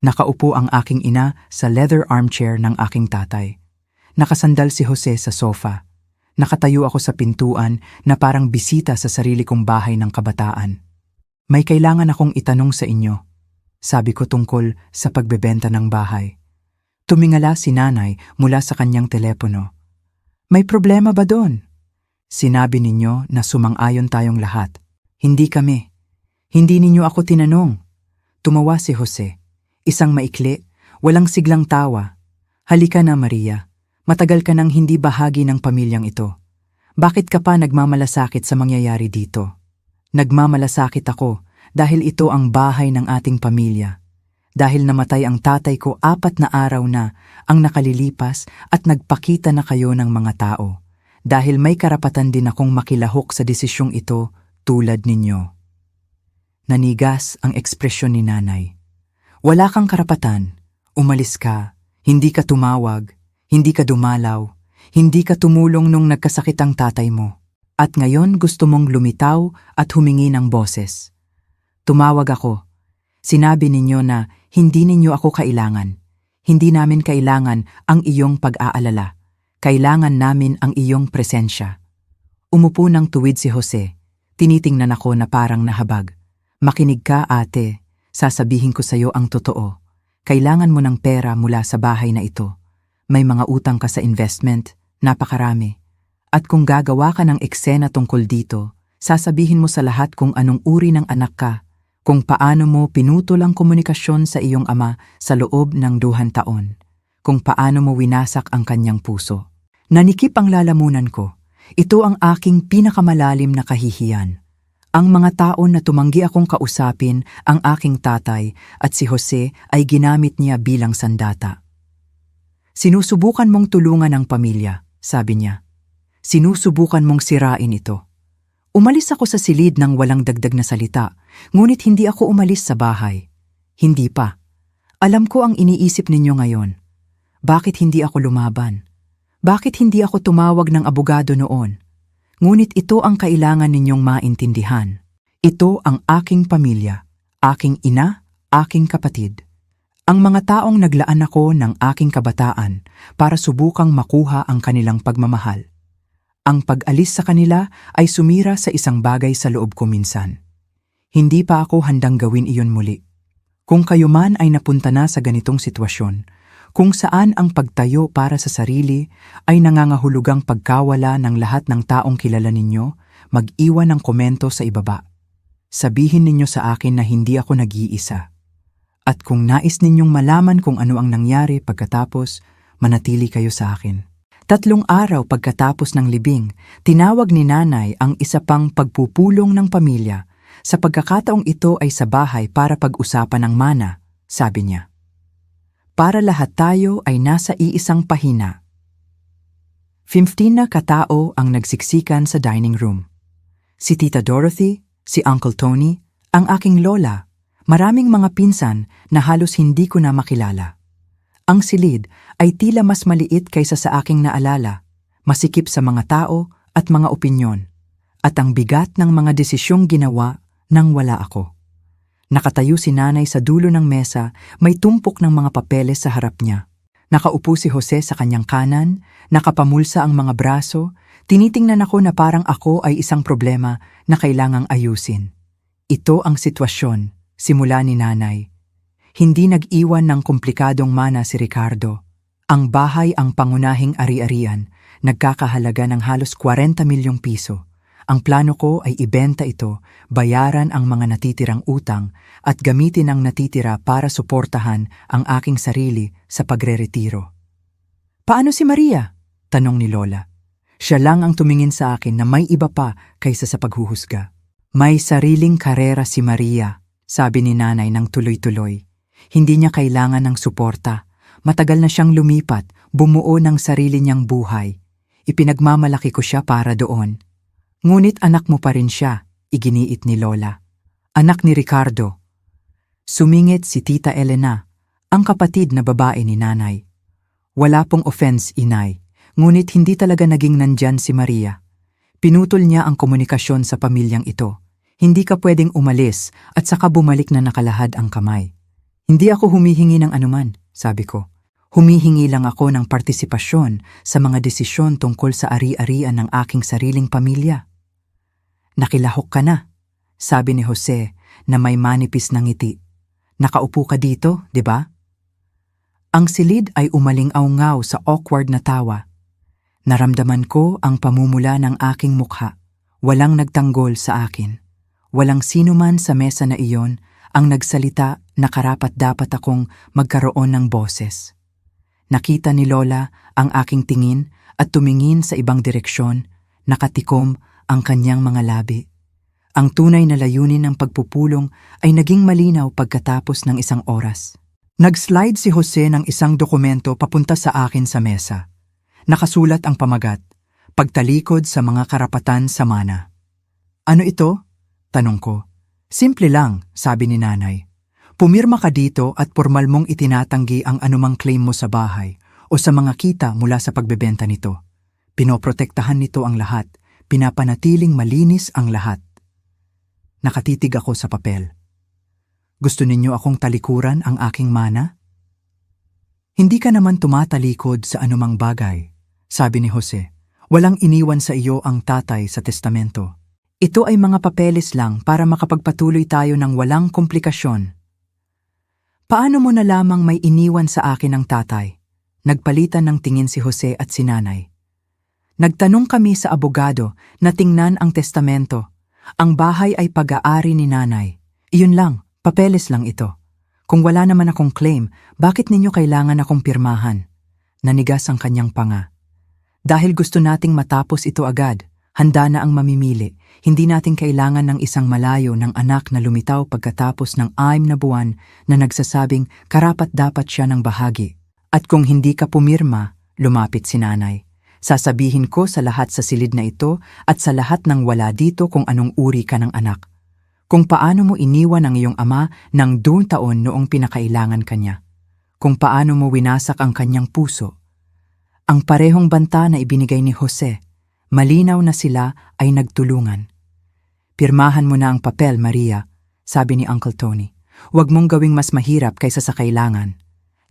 Nakaupo ang aking ina sa leather armchair ng aking tatay. Nakasandal si Jose sa sofa. Nakatayo ako sa pintuan na parang bisita sa sarili kong bahay ng kabataan. May kailangan akong itanong sa inyo, sabi ko tungkol sa pagbebenta ng bahay. Tumingala si nanay mula sa kanyang telepono. May problema ba doon? Sinabi ninyo na sumang-ayon tayong lahat. Hindi kami. Hindi ninyo ako tinanong. Tumawa si Jose. Isang maikli, walang siglang tawa. Halika na, Maria. Matagal ka nang hindi bahagi ng pamilyang ito. Bakit ka pa nagmamalasakit sa mangyayari dito? Nagmamalasakit ako dahil ito ang bahay ng ating pamilya. Dahil namatay ang tatay ko 4 na araw na ang nakalilipas at nagpakita na kayo ng mga tao. Dahil may karapatan din akong makilahok sa desisyong ito tulad ninyo. Nanigas ang ekspresyon ni nanay. Wala kang karapatan. Umalis ka. Hindi ka tumawag. Hindi ka dumalaw. Hindi ka tumulong nung nagkasakit ang tatay mo. At ngayon gusto mong lumitaw at humingi ng boses. Tumawag ako. Sinabi ninyo na hindi ninyo ako kailangan. Hindi namin kailangan ang iyong pag-aalala. Kailangan namin ang iyong presensya. Umupo ng tuwid si Jose. Tinitingnan ako na parang nahabag. Makinig ka, ate. Sasabihin ko sa iyo ang totoo. Kailangan mo ng pera mula sa bahay na ito. May mga utang ka sa investment, napakarami. At kung gagawa ka ng eksena tungkol dito, sasabihin mo sa lahat kung anong uri ng anak ka, kung paano mo pinutol ang komunikasyon sa iyong ama sa loob ng 2 taon, kung paano mo winasak ang kanyang puso. Nanikip ang lalamunan ko. Ito ang aking pinakamalalim na kahihiyan. Ang mga taon na tumanggi akong kausapin ang aking tatay at si Jose ay ginamit niya bilang sandata. Sinusubukan mong tulungan ang pamilya, sabi niya. Sinusubukan mong sirain ito. Umalis ako sa silid ng walang dagdag na salita, ngunit hindi ako umalis sa bahay. Hindi pa. Alam ko ang iniisip ninyo ngayon. Bakit hindi ako lumaban? Bakit hindi ako tumawag ng abogado noon? Ngunit ito ang kailangan ninyong maintindihan. Ito ang aking pamilya, aking ina, aking kapatid. Ang mga taong naglaan ako ng aking kabataan para subukang makuha ang kanilang pagmamahal. Ang pag-alis sa kanila ay sumira sa isang bagay sa loob ko minsan. Hindi pa ako handang gawin iyon muli. Kung kayo man ay napunta na sa ganitong sitwasyon, kung saan ang pagtayo para sa sarili ay nangangahulugang pagkawala ng lahat ng taong kilala ninyo, mag-iwan ng komento sa ibaba. Sabihin ninyo sa akin na hindi ako nag-iisa. At kung nais ninyong malaman kung ano ang nangyari pagkatapos, manatili kayo sa akin. 3 araw pagkatapos ng libing, tinawag ni nanay ang isa pang pagpupulong ng pamilya. Sa pagkakataong ito ay sa bahay para pag-usapan ng mana, sabi niya. Para lahat tayo ay nasa iisang pahina. 15 na katao ang nagsiksikan sa dining room. Si Tita Dorothy, si Uncle Tony, ang aking lola, maraming mga pinsan na halos hindi ko na makilala. Ang silid ay tila mas maliit kaysa sa aking naalala, masikip sa mga tao at mga opinyon, at ang bigat ng mga desisyong ginawa nang wala ako. Nakatayo si nanay sa dulo ng mesa, may tumpok ng mga papeles sa harap niya. Nakaupo si Jose sa kanyang kanan, nakapamulsa ang mga braso, tinitingnan ako na parang ako ay isang problema na kailangang ayusin. Ito ang sitwasyon, simula ni nanay. Hindi nag-iwan ng komplikadong mana si Ricardo. Ang bahay ang pangunahing ari-arian, nagkakahalaga ng halos 40 milyong piso. Ang plano ko ay ibenta ito, bayaran ang mga natitirang utang at gamitin ang natitira para suportahan ang aking sarili sa pagre-retiro. Paano si Maria? Tanong ni Lola. Siya lang ang tumingin sa akin na may iba pa kaysa sa paghuhusga. May sariling karera si Maria, sabi ni nanay ng tuloy-tuloy. Hindi niya kailangan ng suporta. Matagal na siyang lumipat, bumuo ng sarili niyang buhay. Ipinagmamalaki ko siya para doon. Ngunit anak mo pa rin siya, iginiit ni Lola. Anak ni Ricardo. Sumingit si Tita Elena, ang kapatid na babae ni nanay. Wala pong offense, inay, ngunit hindi talaga naging nandyan si Maria. Pinutol niya ang komunikasyon sa pamilyang ito. Hindi ka pwedeng umalis at saka bumalik na nakalahad ang kamay. Hindi ako humihingi ng anuman, sabi ko. Humihingi lang ako ng partisipasyon sa mga desisyon tungkol sa ari-arian ng aking sariling pamilya. Nakilahok ka na, sabi ni Jose na may manipis na ngiti. Nakaupo ka dito, di ba? Ang silid ay umaling-aungaw sa awkward na tawa. Naramdaman ko ang pamumula ng aking mukha. Walang nagtanggol sa akin. Walang sino man sa mesa na iyon ang nagsalita na karapat-dapat akong magkaroon ng boses. Nakita ni Lola ang aking tingin at tumingin sa ibang direksyon, nakatikom ang kanyang mga labi. Ang tunay na layunin ng pagpupulong ay naging malinaw pagkatapos ng isang oras. Nag-slide si Jose ng isang dokumento papunta sa akin sa mesa. Nakasulat ang pamagat, pagtalikod sa mga karapatan sa mana. Ano ito? Tanong ko. Simple lang, sabi ni nanay. Pumirma ka dito at pormal mong itinatanggi ang anumang claim mo sa bahay o sa mga kita mula sa pagbebenta nito. Pinoprotektahan nito ang lahat, pinapanatiling malinis ang lahat. Nakatitig ako sa papel. Gusto ninyo akong talikuran ang aking mana? Hindi ka naman tumatalikod sa anumang bagay, sabi ni Jose. Walang iniwan sa iyo ang tatay sa testamento. Ito ay mga papeles lang para makapagpatuloy tayo ng walang komplikasyon. Paano mo na lamang may iniwan sa akin ang tatay? Nagpalitan ng tingin si Jose at si nanay. Nagtanong kami sa abogado na tingnan ang testamento. Ang bahay ay pag-aari ni nanay. Iyon lang, papeles lang ito. Kung wala naman akong claim, bakit ninyo kailangan akong pirmahan? Nanigas ang kanyang panga. Dahil gusto nating matapos ito agad, handa na ang mamimili. Hindi natin kailangan ng isang malayo ng anak na lumitaw pagkatapos ng 6 na buwan na nagsasabing karapat-dapat siya ng bahagi. At kung hindi ka pumirma, lumapit si nanay. Sasabihin ko sa lahat sa silid na ito at sa lahat ng wala dito kung anong uri ka ng anak. Kung paano mo iniwan ang iyong ama ng 2 taon noong pinakailangan kanya. Kung paano mo winasak ang kanyang puso. Ang parehong banta na ibinigay ni Jose, malinaw na sila ay nagtulungan. Pirmahan mo na ang papel, Maria, sabi ni Uncle Tony. Huwag mong gawing mas mahirap kaysa sa kailangan.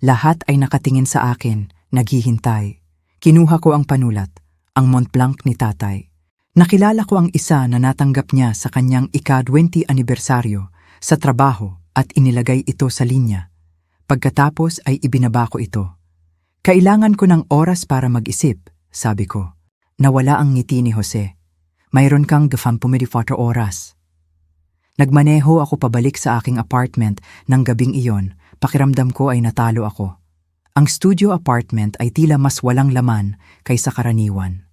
Lahat ay nakatingin sa akin, naghihintay. Kinuha ko ang panulat, ang Mont Blanc ni tatay. Nakilala ko ang isa na natanggap niya sa kanyang ika-20 anibersaryo sa trabaho at inilagay ito sa linya. Pagkatapos ay ibinaba ko ito. Kailangan ko ng oras para mag-isip, sabi ko. Nawala ang ngiti ni Jose. Mayroon kang 24 oras. Nagmaneho ako pabalik sa aking apartment ng gabing iyon, pakiramdam ko ay natalo ako. Ang studio apartment ay tila mas walang laman kaysa karaniwan.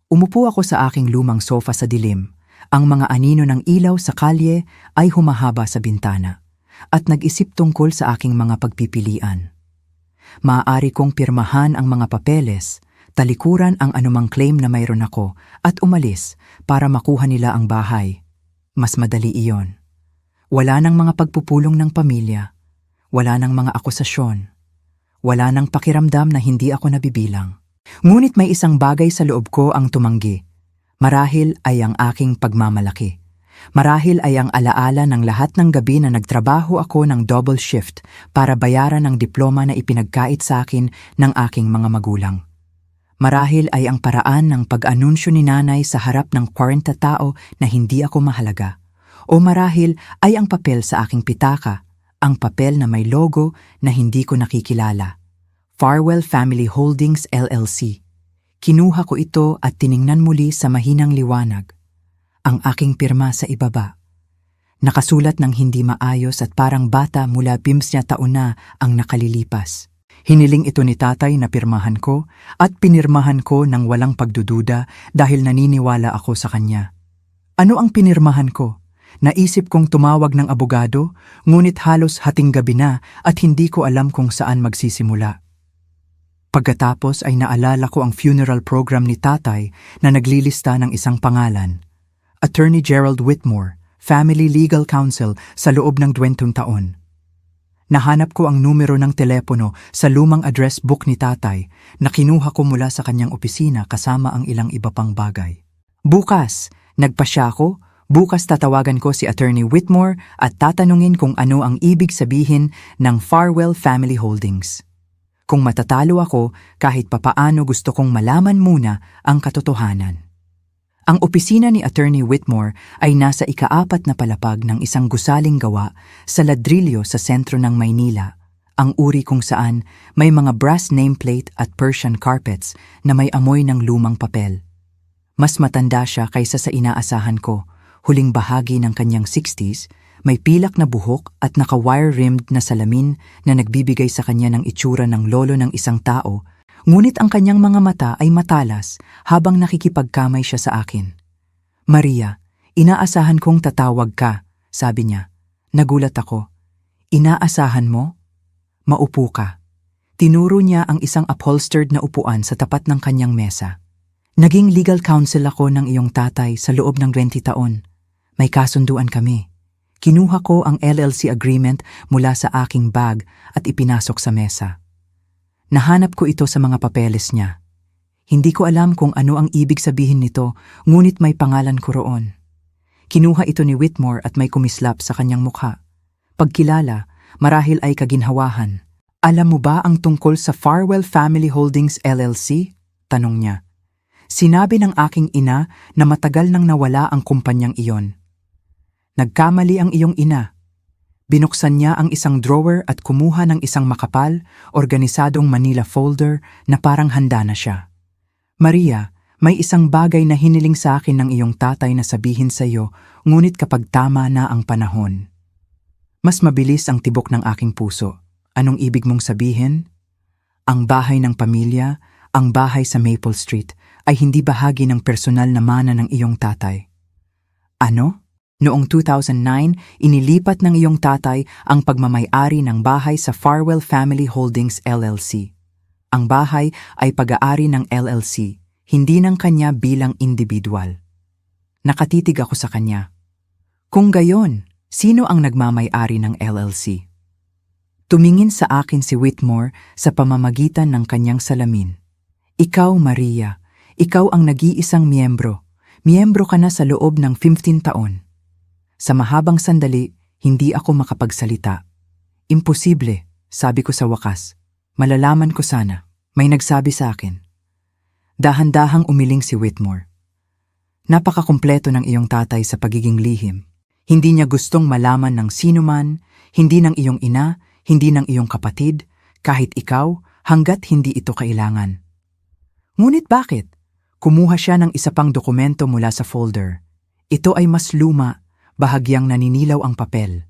Umupo ako sa aking lumang sofa sa dilim, ang mga anino ng ilaw sa kalye ay humahaba sa bintana, at nag-isip tungkol sa aking mga pagpipilian. Maaari kong pirmahan ang mga papeles, talikuran ang anumang claim na mayroon ako, at umalis para makuha nila ang bahay. Mas madali iyon. Wala nang mga pagpupulong ng pamilya. Wala nang mga akusasyon. Wala nang pakiramdam na hindi ako nabibilang. Ngunit may isang bagay sa loob ko ang tumanggi. Marahil ay ang aking pagmamalaki. Marahil ay ang alaala ng lahat ng gabi na nagtrabaho ako ng double shift para bayaran ang diploma na ipinagkait sa akin ng aking mga magulang. Marahil ay ang paraan ng pag-anunsyo ni nanay sa harap ng 40 tao na hindi ako mahalaga. O marahil ay ang papel sa aking pitaka, ang papel na may logo na hindi ko nakikilala. Farwell Family Holdings LLC. Kinuha ko ito at tiningnan muli sa mahinang liwanag. Ang aking pirma sa ibaba. Nakasulat ng hindi maayos at parang bata mula 15 taon na ang nakalilipas. Hiniling ito ni tatay na pirmahan ko at pinirmahan ko ng walang pagdududa dahil naniniwala ako sa kanya. Ano ang pinirmahan ko? Naisip kong tumawag ng abogado, ngunit halos hating gabi na at hindi ko alam kung saan magsisimula. Pagkatapos ay naalala ko ang funeral program ni tatay na naglilista ng isang pangalan. Attorney Gerald Whitmore, Family Legal Counsel sa loob ng 20 taon. Nahanap ko ang numero ng telepono sa lumang address book ni tatay na kinuha ko mula sa kanyang opisina kasama ang ilang iba pang bagay. Bukas, nagpasya ako, bukas tatawagan ko si Attorney Whitmore at tatanungin kung ano ang ibig sabihin ng Farwell Family Holdings. Kung matatalo ako, kahit papaano gusto kong malaman muna ang katotohanan. Ang opisina ni Attorney Whitmore ay nasa ika-4 na palapag ng isang gusaling gawa sa ladrilyo sa sentro ng Maynila, ang uri kung saan may mga brass nameplate at Persian carpets na may amoy ng lumang papel. Mas matanda siya kaysa sa inaasahan ko, huling bahagi ng kanyang 60s, may pilak na buhok at naka-wire-rimmed na salamin na nagbibigay sa kanya ng itsura ng lolo ng isang tao. Ngunit ang kanyang mga mata ay matalas habang nakikipagkamay siya sa akin. Maria, inaasahan kong tatawag ka, sabi niya. Nagulat ako. Inaasahan mo? Maupo ka. Tinuro niya ang isang upholstered na upuan sa tapat ng kanyang mesa. Naging legal counsel ako ng iyong tatay sa loob ng 20 taon. May kasunduan kami. Kinuha ko ang LLC agreement mula sa aking bag at ipinasok sa mesa. Nahanap ko ito sa mga papeles niya. Hindi ko alam kung ano ang ibig sabihin nito, ngunit may pangalan ko roon. Kinuha ito ni Whitmore at may kumislap sa kanyang mukha. Pagkilala, marahil ay kaginhawahan. Alam mo ba ang tungkol sa Farwell Family Holdings LLC? Tanong niya. Sinabi ng aking ina na matagal nang nawala ang kumpanyang iyon. Nagkamali ang iyong ina. Binuksan niya ang isang drawer at kumuha ng isang makapal, organisadong Manila folder na parang handa na siya. Maria, may isang bagay na hiniling sa akin ng iyong tatay na sabihin sa iyo, ngunit kapag tama na ang panahon. Mas mabilis ang tibok ng aking puso. Anong ibig mong sabihin? Ang bahay ng pamilya, ang bahay sa Maple Street, ay hindi bahagi ng personal na mana ng iyong tatay. Ano? Noong 2009, inilipat ng iyong tatay ang pagmamay-ari ng bahay sa Farwell Family Holdings LLC. Ang bahay ay pag-aari ng LLC, hindi ng kanya bilang individual. Nakatitig ako sa kanya. Kung gayon, sino ang nagmamay-ari ng LLC? Tumingin sa akin si Whitmore sa pamamagitan ng kanyang salamin. Ikaw, Maria, ikaw ang nag-iisang miyembro. Miyembro ka na sa loob ng 15 taon. Sa mahabang sandali, Hindi ako makapagsalita. Imposible, sabi ko sa wakas. Malalaman ko sana. May nagsabi sa akin. Dahan-dahang umiling si Whitmore. Napakakumpleto ng iyong tatay sa pagiging lihim. Hindi niya gustong malaman ng sino man, hindi ng iyong ina, hindi ng iyong kapatid, kahit ikaw, hanggat hindi ito kailangan. Ngunit bakit? Kumuha siya ng isa pang dokumento mula sa folder. Ito ay mas luma, bahagyang naninilaw ang papel.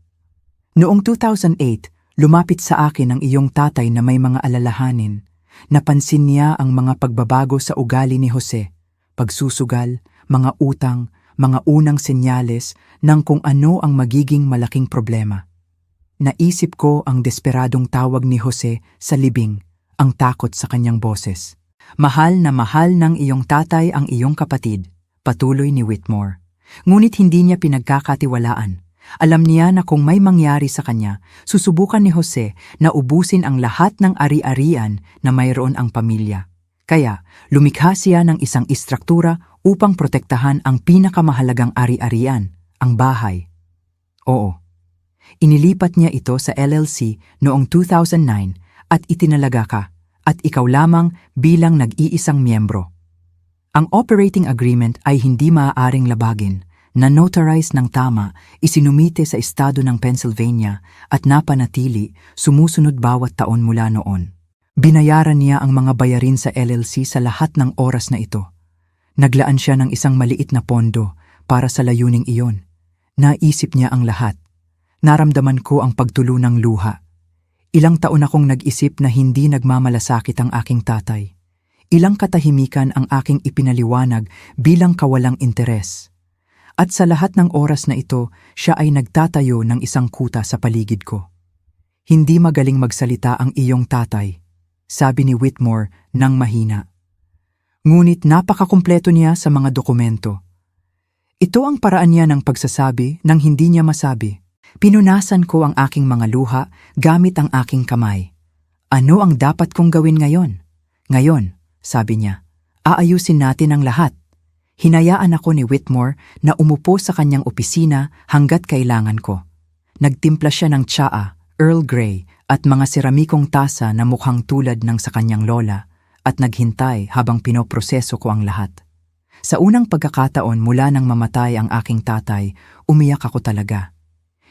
Noong 2008, lumapit sa akin ang iyong tatay na may mga alalahanin. Napansin niya ang mga pagbabago sa ugali ni Jose, pagsusugal, mga utang, mga unang senyales ng kung ano ang magiging malaking problema. Naisip ko ang desperadong tawag ni Jose sa libing, ang takot sa kanyang boses. Mahal na mahal ng iyong tatay ang iyong kapatid, patuloy ni Whitmore. Ngunit hindi niya pinagkakatiwalaan. Alam niya na kung may mangyari sa kanya, susubukan ni Jose na ubusin ang lahat ng ari-arian na mayroon ang pamilya. Kaya, lumikha siya ng isang istruktura upang protektahan ang pinakamahalagang ari-arian, ang bahay. Oo. Inilipat niya ito sa LLC noong 2009 at itinalaga ka, at ikaw lamang bilang nag-iisang miyembro. Ang operating agreement ay hindi maaaring labagin, na notarize ng tama, isinumite sa estado ng Pennsylvania at napanatili, sumusunod bawat taon mula noon. Binayaran niya ang mga bayarin sa LLC sa lahat ng oras na ito. Naglaan siya ng isang maliit na pondo para sa layuning iyon. Naisip niya ang lahat. Naramdaman ko ang pagtulo ng luha. Ilang taon akong nag-isip na hindi nagmamalasakit ang aking tatay. Ilang katahimikan ang aking ipinaliwanag bilang kawalang interes. At sa lahat ng oras na ito, siya ay nagtatayo ng isang kuta sa paligid ko. Hindi magaling magsalita ang iyong tatay, sabi ni Whitmore nang mahina. Ngunit napakakumpleto niya sa mga dokumento. Ito ang paraan niya ng pagsasabi nang hindi niya masabi. Pinunasan ko ang aking mga luha gamit ang aking kamay. Ano ang dapat kong gawin ngayon? Ngayon, sabi niya, aayusin natin ang lahat. Hinayaan ako ni Whitmore na umupo sa kanyang opisina hanggat kailangan ko. Nagtimpla siya ng tsaa, Earl Grey at mga seramikong tasa na mukhang tulad ng sa kanyang lola at naghintay habang pinoproseso ko ang lahat. Sa unang pagkakataon mula nang mamatay ang aking tatay, umiyak ako talaga.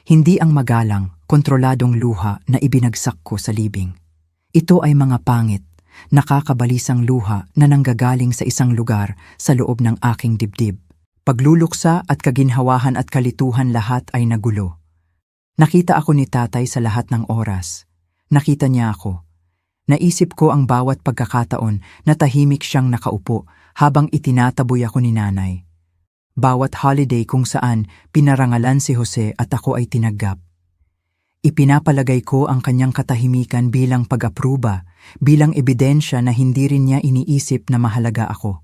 Hindi ang magalang, kontroladong luha na ibinagsak ko sa libing. Ito ay mga pangit, nakakabalisang luha na nanggagaling sa isang lugar sa loob ng aking dibdib. Pagluluksa at kaginhawahan at kalituhan lahat ay nagulo. Nakita ako ni tatay sa lahat ng oras. Nakita niya ako. Naisip ko ang bawat pagkakataon na tahimik siyang nakaupo habang itinataboy ako ni nanay. Bawat holiday kung saan pinarangalan si Jose at ako ay tinagap. Ipinapalagay ko ang kanyang katahimikan bilang pag-apruba, bilang ebidensya na hindi rin niya iniisip na mahalaga ako.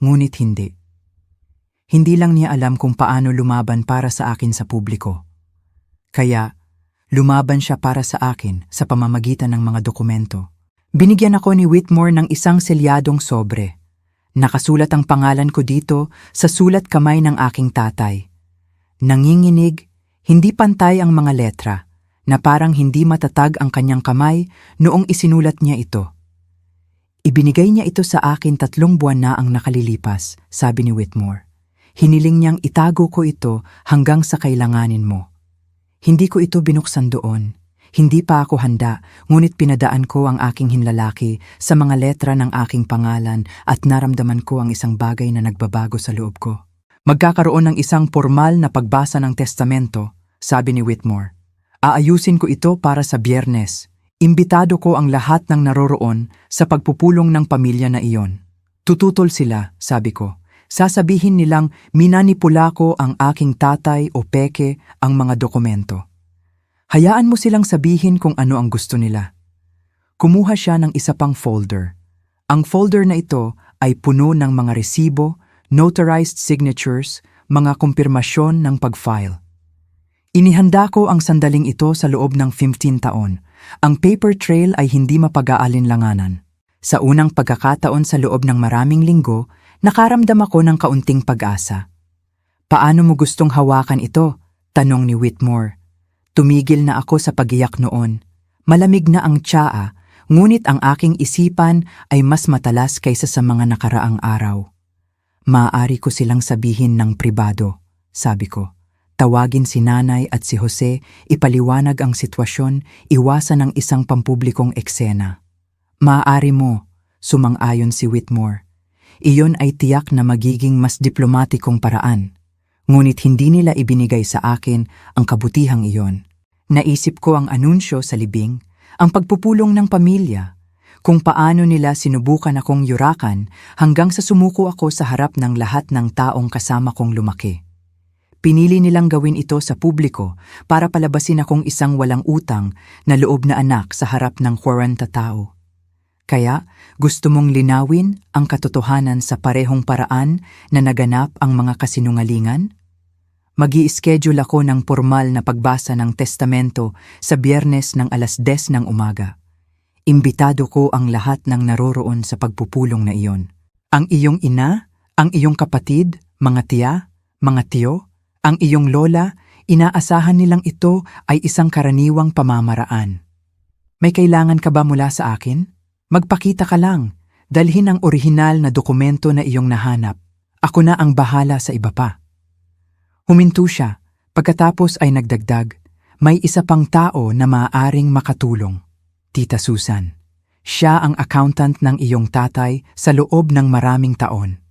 Ngunit hindi. Hindi lang niya alam kung paano lumaban para sa akin sa publiko. Kaya, lumaban siya para sa akin sa pamamagitan ng mga dokumento. Binigyan ako ni Whitmore ng isang selyadong sobre. Nakasulat ang pangalan ko dito sa sulat kamay ng aking tatay. Nanginginig, hindi pantay ang mga letra, na parang hindi matatag ang kanyang kamay noong isinulat niya ito. Ibinigay niya ito sa akin 3 buwan na ang nakalilipas, sabi ni Whitmore. Hiniling niyang itago ko ito hanggang sa kailanganin mo. Hindi ko ito binuksan doon. Hindi pa ako handa, ngunit pinadaan ko ang aking hinlalaki sa mga letra ng aking pangalan at naramdaman ko ang isang bagay na nagbabago sa loob ko. Magkakaroon ng isang formal na pagbasa ng testamento, sabi ni Whitmore. Aayusin ko ito para sa Biyernes. Imbitado ko ang lahat ng naroroon sa pagpupulong ng pamilya na iyon. Tututol sila, sabi ko. Sasabihin nilang minanipula ko ang aking tatay o peke ang mga dokumento. Hayaan mo silang sabihin kung ano ang gusto nila. Kumuha siya ng isa pang folder. Ang folder na ito ay puno ng mga resibo, notarized signatures, mga kumpirmasyon ng pag-file. Inihanda ko ang sandaling ito sa loob ng 15 taon. Ang paper trail ay hindi mapag-aalinlanganan. Sa unang pagkakataon sa loob ng maraming linggo, nakaramdam ako ng kaunting pag-asa. Paano mo gustong hawakan ito? Tanong ni Whitmore. Tumigil na ako sa pagiyak noon. Malamig na ang tsaa, ngunit ang aking isipan ay mas matalas kaysa sa mga nakaraang araw. Maaari ko silang sabihin ng pribado, sabi ko. Tawagin si nanay at si Jose, ipaliwanag ang sitwasyon, iwasan ang isang pampublikong eksena. Maaari mo, sumang-ayon si Whitmore. Iyon ay tiyak na magiging mas diplomatikong paraan. Ngunit hindi nila ibinigay sa akin ang kabutihang iyon. Naisip ko ang anunsyo sa libing, ang pagpupulong ng pamilya, kung paano nila sinubukan akong yurakan hanggang sa sumuko ako sa harap ng lahat ng taong kasama kong lumaki. Pinili nilang gawin ito sa publiko para palabasin akong isang walang utang na loob na anak sa harap ng 40 tao. Kaya gusto mong linawin ang katotohanan sa parehong paraan na naganap ang mga kasinungalingan? Mag-i-schedule ako ng formal na pagbasa ng testamento sa Biyernes ng 10:00 ng umaga. Imbitado ko ang lahat ng naroroon sa pagpupulong na iyon. Ang iyong ina, ang iyong kapatid, mga tiya, mga tiyo, ang iyong lola, inaasahan nilang ito ay isang karaniwang pamamaraan. May kailangan ka ba mula sa akin? Magpakita ka lang. Dalhin ang orihinal na dokumento na iyong nahanap. Ako na ang bahala sa iba pa. Huminto siya. Pagkatapos ay nagdagdag, may isa pang tao na maaaring makatulong. Tita Susan. Siya ang accountant ng iyong tatay sa loob ng maraming taon.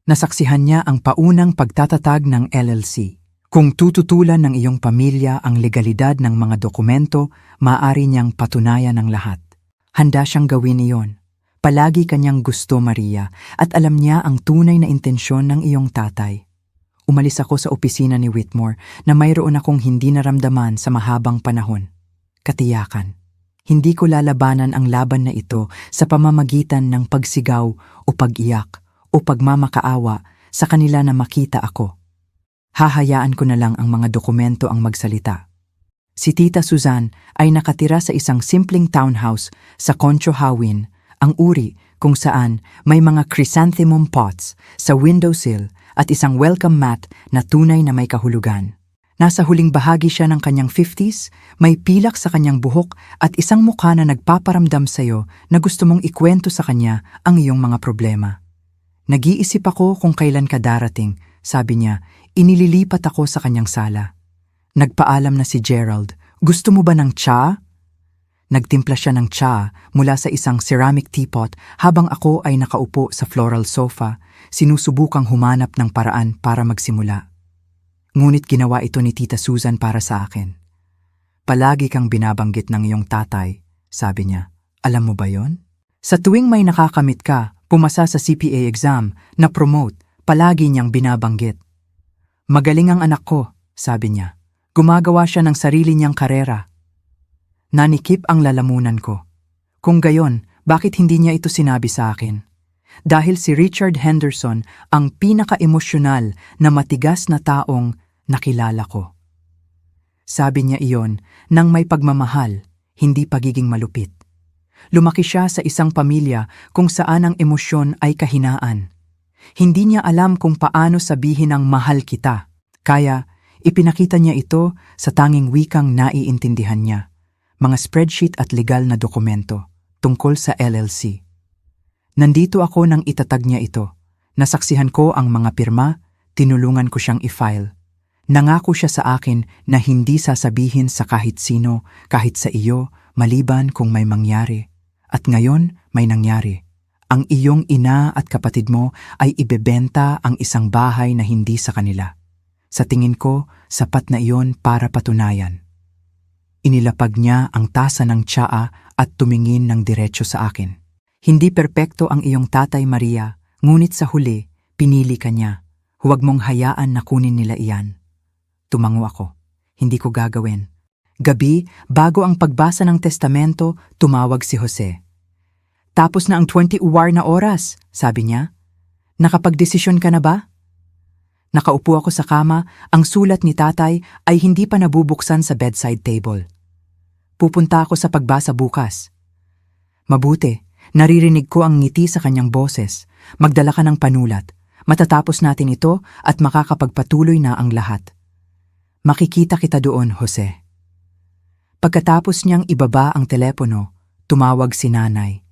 Nasaksihan niya ang paunang pagtatatag ng LLC. Kung tututulan ng iyong pamilya ang legalidad ng mga dokumento, maaari niyang patunayan ang lahat. Handa siyang gawin iyon. Palagi kanyang gusto, Maria, at alam niya ang tunay na intensyon ng iyong tatay. Umalis ako sa opisina ni Whitmore na mayroon akong hindi naramdaman sa mahabang panahon. Katiyakan. Hindi ko lalabanan ang laban na ito sa pamamagitan ng pagsigaw o pag-iyak o pagmamakaawa sa kanila na makita ako. Hahayaan ko na lang ang mga dokumento ang magsalita. Si Tita Susan ay nakatira sa isang simpleng townhouse sa Concho Hawin, ang uri kung saan may mga chrysanthemum pots sa windowsill at isang welcome mat na tunay na may kahulugan. Nasa huling bahagi siya ng kanyang 50s, may pilak sa kanyang buhok at isang mukha na nagpaparamdam sa'yo na gusto mong ikwento sa kanya ang iyong mga problema. Nag-iisip ako kung kailan ka darating, sabi niya. Inililipat ako sa kanyang sala. Nagpaalam na si Gerald, gusto mo ba ng tsa? Nagtimpla siya ng tsa mula sa isang ceramic teapot habang ako ay nakaupo sa floral sofa, sinusubukang humanap ng paraan para magsimula. Ngunit ginawa ito ni Tita Susan para sa akin. Palagi kang binabanggit ng iyong tatay, sabi niya. Alam mo ba yon? Sa tuwing may nakakamit ka, pumasa sa CPA exam, na-promote, palagi niyang binabanggit. Magaling ang anak ko, sabi niya. Gumagawa siya ng sarili niyang karera. Nanikip ang lalamunan ko. Kung gayon, bakit hindi niya ito sinabi sa akin? Dahil si Richard Henderson ang pinaka-emosyonal na matigas na taong nakilala ko. Sabi niya iyon nang may pagmamahal, hindi pagiging malupit. Lumaki siya sa isang pamilya kung saan ang emosyon ay kahinaan. Hindi niya alam kung paano sabihin ang mahal kita, kaya ipinakita niya ito sa tanging wikang naiintindihan niya, mga spreadsheet at legal na dokumento tungkol sa LLC. Nandito ako nang itatag niya ito. Nasaksihan ko ang mga pirma, tinulungan ko siyang i-file. Nangako siya sa akin na hindi sasabihin sa kahit sino, kahit sa iyo, maliban kung may mangyari. At ngayon, may nangyari. Ang iyong ina at kapatid mo ay ibebenta ang isang bahay na hindi sa kanila. Sa tingin ko, sapat na iyon para patunayan. Inilapag niya ang tasa ng tsaa at tumingin ng diretso sa akin. Hindi perpekto ang iyong tatay, Maria, ngunit sa huli, pinili ka niya. Huwag mong hayaan na kunin nila iyan. Tumango ako. Hindi ko gagawin. Gabi, bago ang pagbasa ng testamento, tumawag si Jose. Tapos na ang 20 uwar na oras, sabi niya. Nakapagdesisyon ka na ba? Nakaupo ako sa kama, ang sulat ni tatay ay hindi pa nabubuksan sa bedside table. Pupunta ako sa pagbasa bukas. Mabuti, naririnig ko ang ngiti sa kanyang boses. Magdala ka ng panulat. Matatapos natin ito at makakapagpatuloy na ang lahat. Makikita kita doon, Jose. Pagkatapos niyang ibaba ang telepono, tumawag si nanay.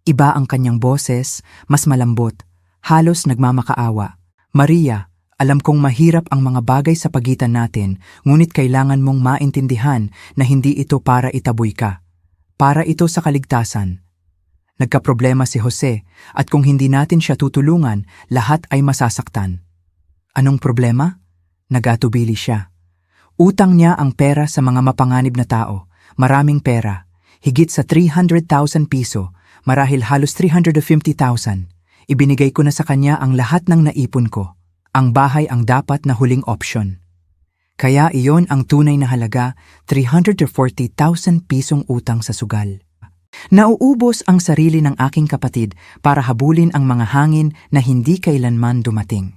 Iba ang kanyang boses, mas malambot, halos nagmamakaawa. Maria, alam kong mahirap ang mga bagay sa pagitan natin, ngunit kailangan mong maintindihan na hindi ito para itaboy ka. Para ito sa kaligtasan. Nagkaproblema si Jose at kung hindi natin siya tutulungan, lahat ay masasaktan. Anong problema? Nagatubili siya. Utang niya ang pera sa mga mapanganib na tao, maraming pera, higit sa 300,000 piso, marahil halos 350,000. Ibinigay ko na sa kanya ang lahat ng naipon ko. Ang bahay ang dapat na huling option. Kaya iyon ang tunay na halaga, 340,000 pisong utang sa sugal. Nauubos ang sarili ng aking kapatid para habulin ang mga hangin na hindi kailanman dumating.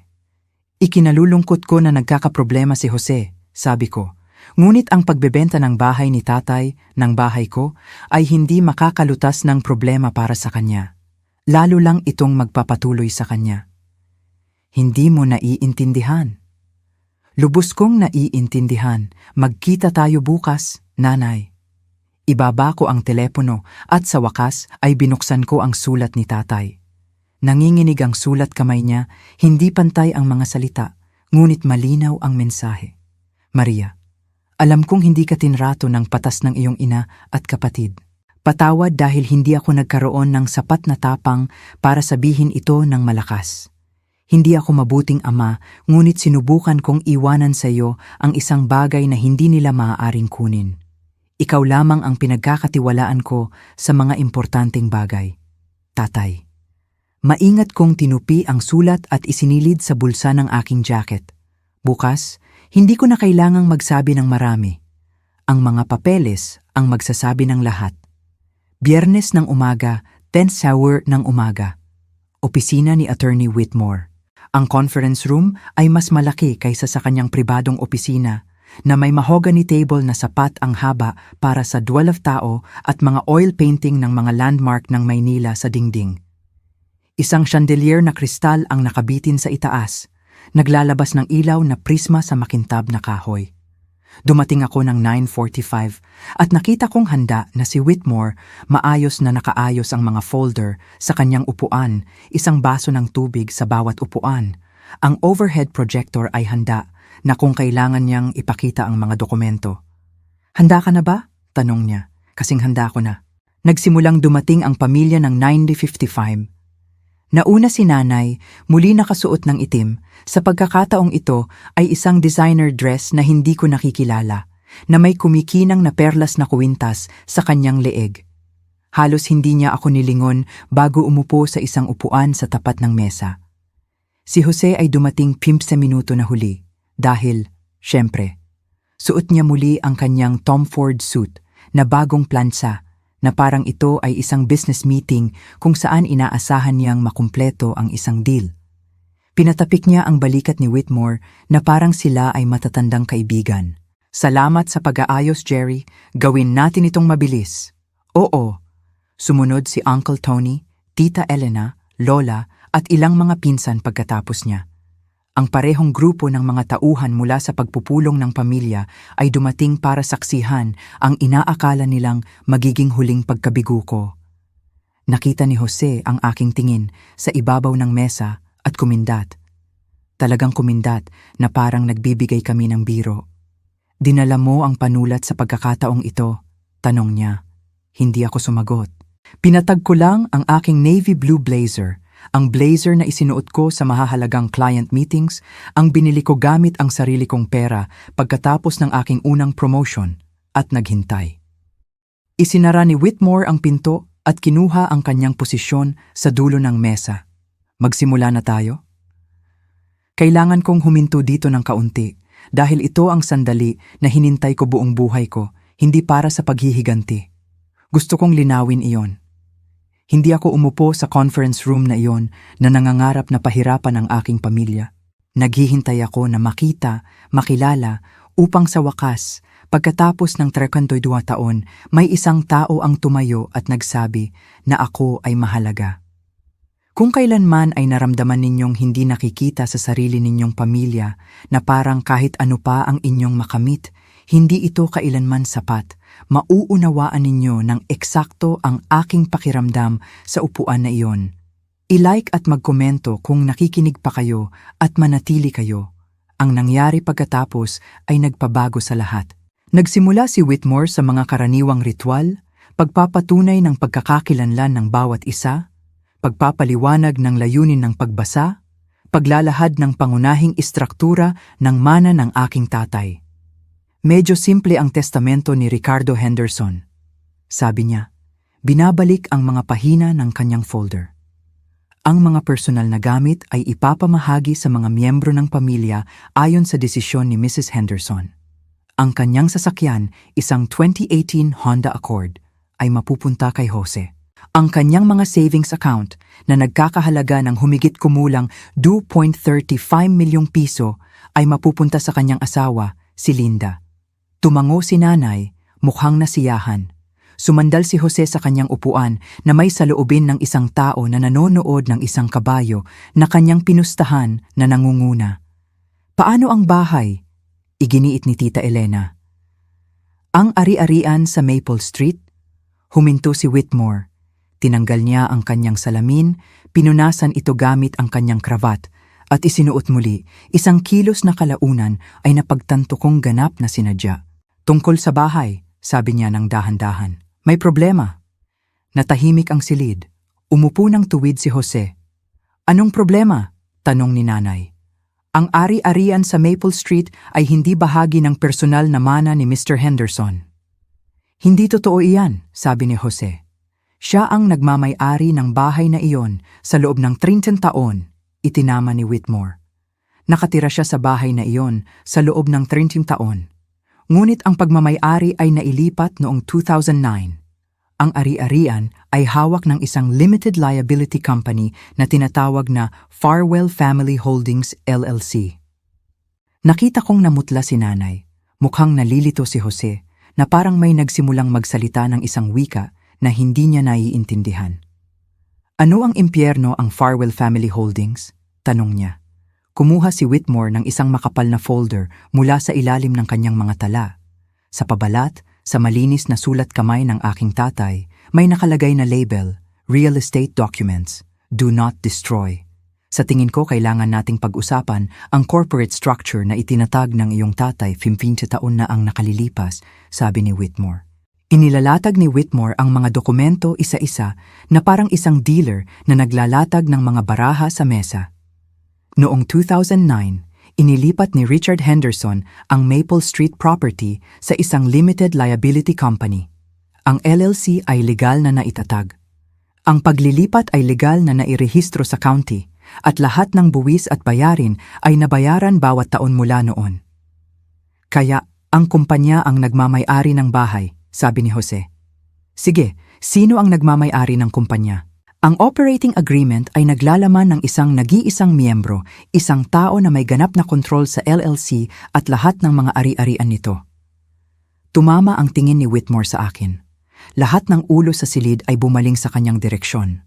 Ikinalulungkot ko na nagkakaproblema si Jose, sabi ko. Ngunit ang pagbebenta ng bahay ni tatay, ng bahay ko, ay hindi makakalutas ng problema para sa kanya. Lalo lang itong magpapatuloy sa kanya. Hindi mo naiintindihan. Lubos kong naiintindihan. Magkita tayo bukas, nanay. Ibaba ko ang telepono at sa wakas ay binuksan ko ang sulat ni tatay. Nanginginig ang sulat kamay niya, hindi pantay ang mga salita, ngunit malinaw ang mensahe. Maria, alam kong hindi ka tinrato ng patas ng iyong ina at kapatid. Patawad dahil hindi ako nagkaroon ng sapat na tapang para sabihin ito ng malakas. Hindi ako mabuting ama, ngunit sinubukan kong iwanan sa iyo ang isang bagay na hindi nila maaaring kunin. Ikaw lamang ang pinagkakatiwalaan ko sa mga importanteng bagay. Tatay. Maingat kong tinupi ang sulat at isinilid sa bulsa ng aking jacket. Bukas, hindi ko na kailangang magsabi ng marami. Ang mga papeles ang magsasabi ng lahat. Biyernes ng umaga, 10 hour ng umaga. Opisina ni Attorney Whitmore. Ang conference room ay mas malaki kaysa sa kanyang pribadong opisina na may mahogany table na sapat ang haba para sa 12 tao at mga oil painting ng mga landmark ng Maynila sa dingding. Isang chandelier na kristal ang nakabitin sa itaas. Naglalabas ng ilaw na prisma sa makintab na kahoy. Dumating ako ng 9:45 at nakita kong handa na si Whitmore, maayos na nakaayos ang mga folder sa kanyang upuan, isang baso ng tubig sa bawat upuan. Ang overhead projector ay handa na kung kailangan niyang ipakita ang mga dokumento. Handa ka na ba? Tanong niya. Kasing handa ko na. Nagsimulang dumating ang pamilya ng 9:55. Nauna si nanay, muli nakasuot ng itim. Sa pagkakataong ito ay isang designer dress na hindi ko nakikilala, na may kumikinang na perlas na kuwintas sa kanyang leeg. Halos hindi niya ako nilingon bago umupo sa isang upuan sa tapat ng mesa. Si Jose ay dumating 15 minuto na huli dahil, syempre, suot niya muli ang kanyang Tom Ford suit na bagong plansa na parang ito ay isang business meeting kung saan inaasahan niyang makumpleto ang isang deal. Pinatapik niya ang balikat ni Whitmore na parang sila ay matatandang kaibigan. Salamat sa pag-aayos, Jerry. Gawin natin itong mabilis. Oo. Sumunod si Uncle Tony, Tita Elena, Lola at ilang mga pinsan pagkatapos niya. Ang parehong grupo ng mga tauhan mula sa pagpupulong ng pamilya ay dumating para saksihan ang inaakala nilang magiging huling pagkabigo ko. Nakita ni Jose ang aking tingin sa ibabaw ng mesa at kumindat. Talagang kumindat na parang nagbibigay kami ng biro. Dinala mo ang panulat sa pagkakataong ito, tanong niya. Hindi ako sumagot. Pinatag ko lang ang aking navy blue blazer. Ang blazer na isinuot ko sa mahahalagang client meetings, ang binili ko gamit ang sarili kong pera pagkatapos ng aking unang promotion at naghintay. Isinara ni Whitmore ang pinto at kinuha ang kanyang posisyon sa dulo ng mesa. Magsimula na tayo? Kailangan kong huminto dito ng kaunti dahil ito ang sandali na hinintay ko buong buhay ko, hindi para sa paghihiganti. Gusto kong linawin iyon. Hindi ako umupo sa conference room na iyon na nangangarap na pahirapan ang aking pamilya. Naghihintay ako na makita, makilala, upang sa wakas, pagkatapos ng 32 taon, may isang tao ang tumayo at nagsabi na ako ay mahalaga. Kung kailanman ay naramdaman ninyong hindi nakikita sa sarili ninyong pamilya na parang kahit ano pa ang inyong makamit, Hindi ito kailanman sapat. Mauunawaan ninyo ng eksakto ang aking pakiramdam sa upuan na iyon. I-like at magkomento kung nakikinig pa kayo at manatili kayo. Ang nangyari pagkatapos ay nagpabago sa lahat. Nagsimula si Whitmore sa mga karaniwang ritual, pagpapatunay ng pagkakakilanlan ng bawat isa, pagpapaliwanag ng layunin ng pagbasa, paglalahad ng pangunahing istruktura ng mana ng aking tatay. Medyo simple ang testamento ni Ricardo Henderson. Sabi niya, binabalik ang mga pahina ng kanyang folder. Ang mga personal na gamit ay ipapamahagi sa mga miyembro ng pamilya ayon sa desisyon ni Mrs. Henderson. Ang kanyang sasakyan, isang 2018 Honda Accord, ay mapupunta kay Jose. Ang kanyang mga savings account na nagkakahalaga ng humigit kumulang 2.35 milyong piso ay mapupunta sa kanyang asawa, si Linda. Tumango si nanay, mukhang nasiyahan. Sumandal si Jose sa kanyang upuan na may saloobin ng isang tao na nanonood ng isang kabayo na kanyang pinustahan na nangunguna. Paano ang bahay? Iginiit ni Tita Elena. Ang ari-arian sa Maple Street? Huminto si Whitmore. Tinanggal niya ang kanyang salamin, pinunasan ito gamit ang kanyang kravat, at isinuot muli. Isang kilos na kalaunan ay napagtanto kong ganap na sinadya. Tungkol sa bahay, sabi niya ng dahan-dahan. May problema. Natahimik ang silid. Umupo ng tuwid si Jose. Anong problema? Tanong ni nanay. Ang ari-arian sa Maple Street ay hindi bahagi ng personal na mana ni Mr. Henderson. Hindi totoo iyan, sabi ni Jose. Siya ang nagmamay-ari ng bahay na iyon sa loob ng 30 taon, itinama ni Whitmore. Nakatira siya sa bahay na iyon sa loob ng 30 taon. Ngunit ang pagmamay-ari ay nailipat noong 2009. Ang ari-arian ay hawak ng isang limited liability company na tinatawag na Farwell Family Holdings LLC. Nakita kong namutla si nanay. Mukhang nalilito si Jose na parang may nagsimulang magsalita ng isang wika na hindi niya naiintindihan. Ano ang impyerno ang Farwell Family Holdings? Tanong niya. Kumuha si Whitmore ng isang makapal na folder mula sa ilalim ng kanyang mga tala. Sa pabalat, sa malinis na sulat kamay ng aking tatay, may nakalagay na label, Real Estate Documents, Do Not Destroy. Sa tingin ko kailangan nating pag-usapan ang corporate structure na itinatag ng iyong tatay 15 taon na ang nakalilipas, sabi ni Whitmore. Inilalatag ni Whitmore ang mga dokumento isa-isa na parang isang dealer na naglalatag ng mga baraha sa mesa. Noong 2009, inilipat ni Richard Henderson ang Maple Street property sa isang limited liability company. Ang LLC ay legal na naitatag. Ang paglilipat ay legal na nairehistro sa county at lahat ng buwis at bayarin ay nabayaran bawat taon mula noon. Kaya, ang kumpanya ang nagmamay-ari ng bahay, sabi ni Jose. Sige, sino ang nagmamay-ari ng kumpanya? Ang operating agreement ay naglalaman ng isang nag-iisang miyembro, isang tao na may ganap na kontrol sa LLC at lahat ng mga ari-arian nito. Tumama ang tingin ni Whitmore sa akin. Lahat ng ulo sa silid ay bumaling sa kanyang direksyon.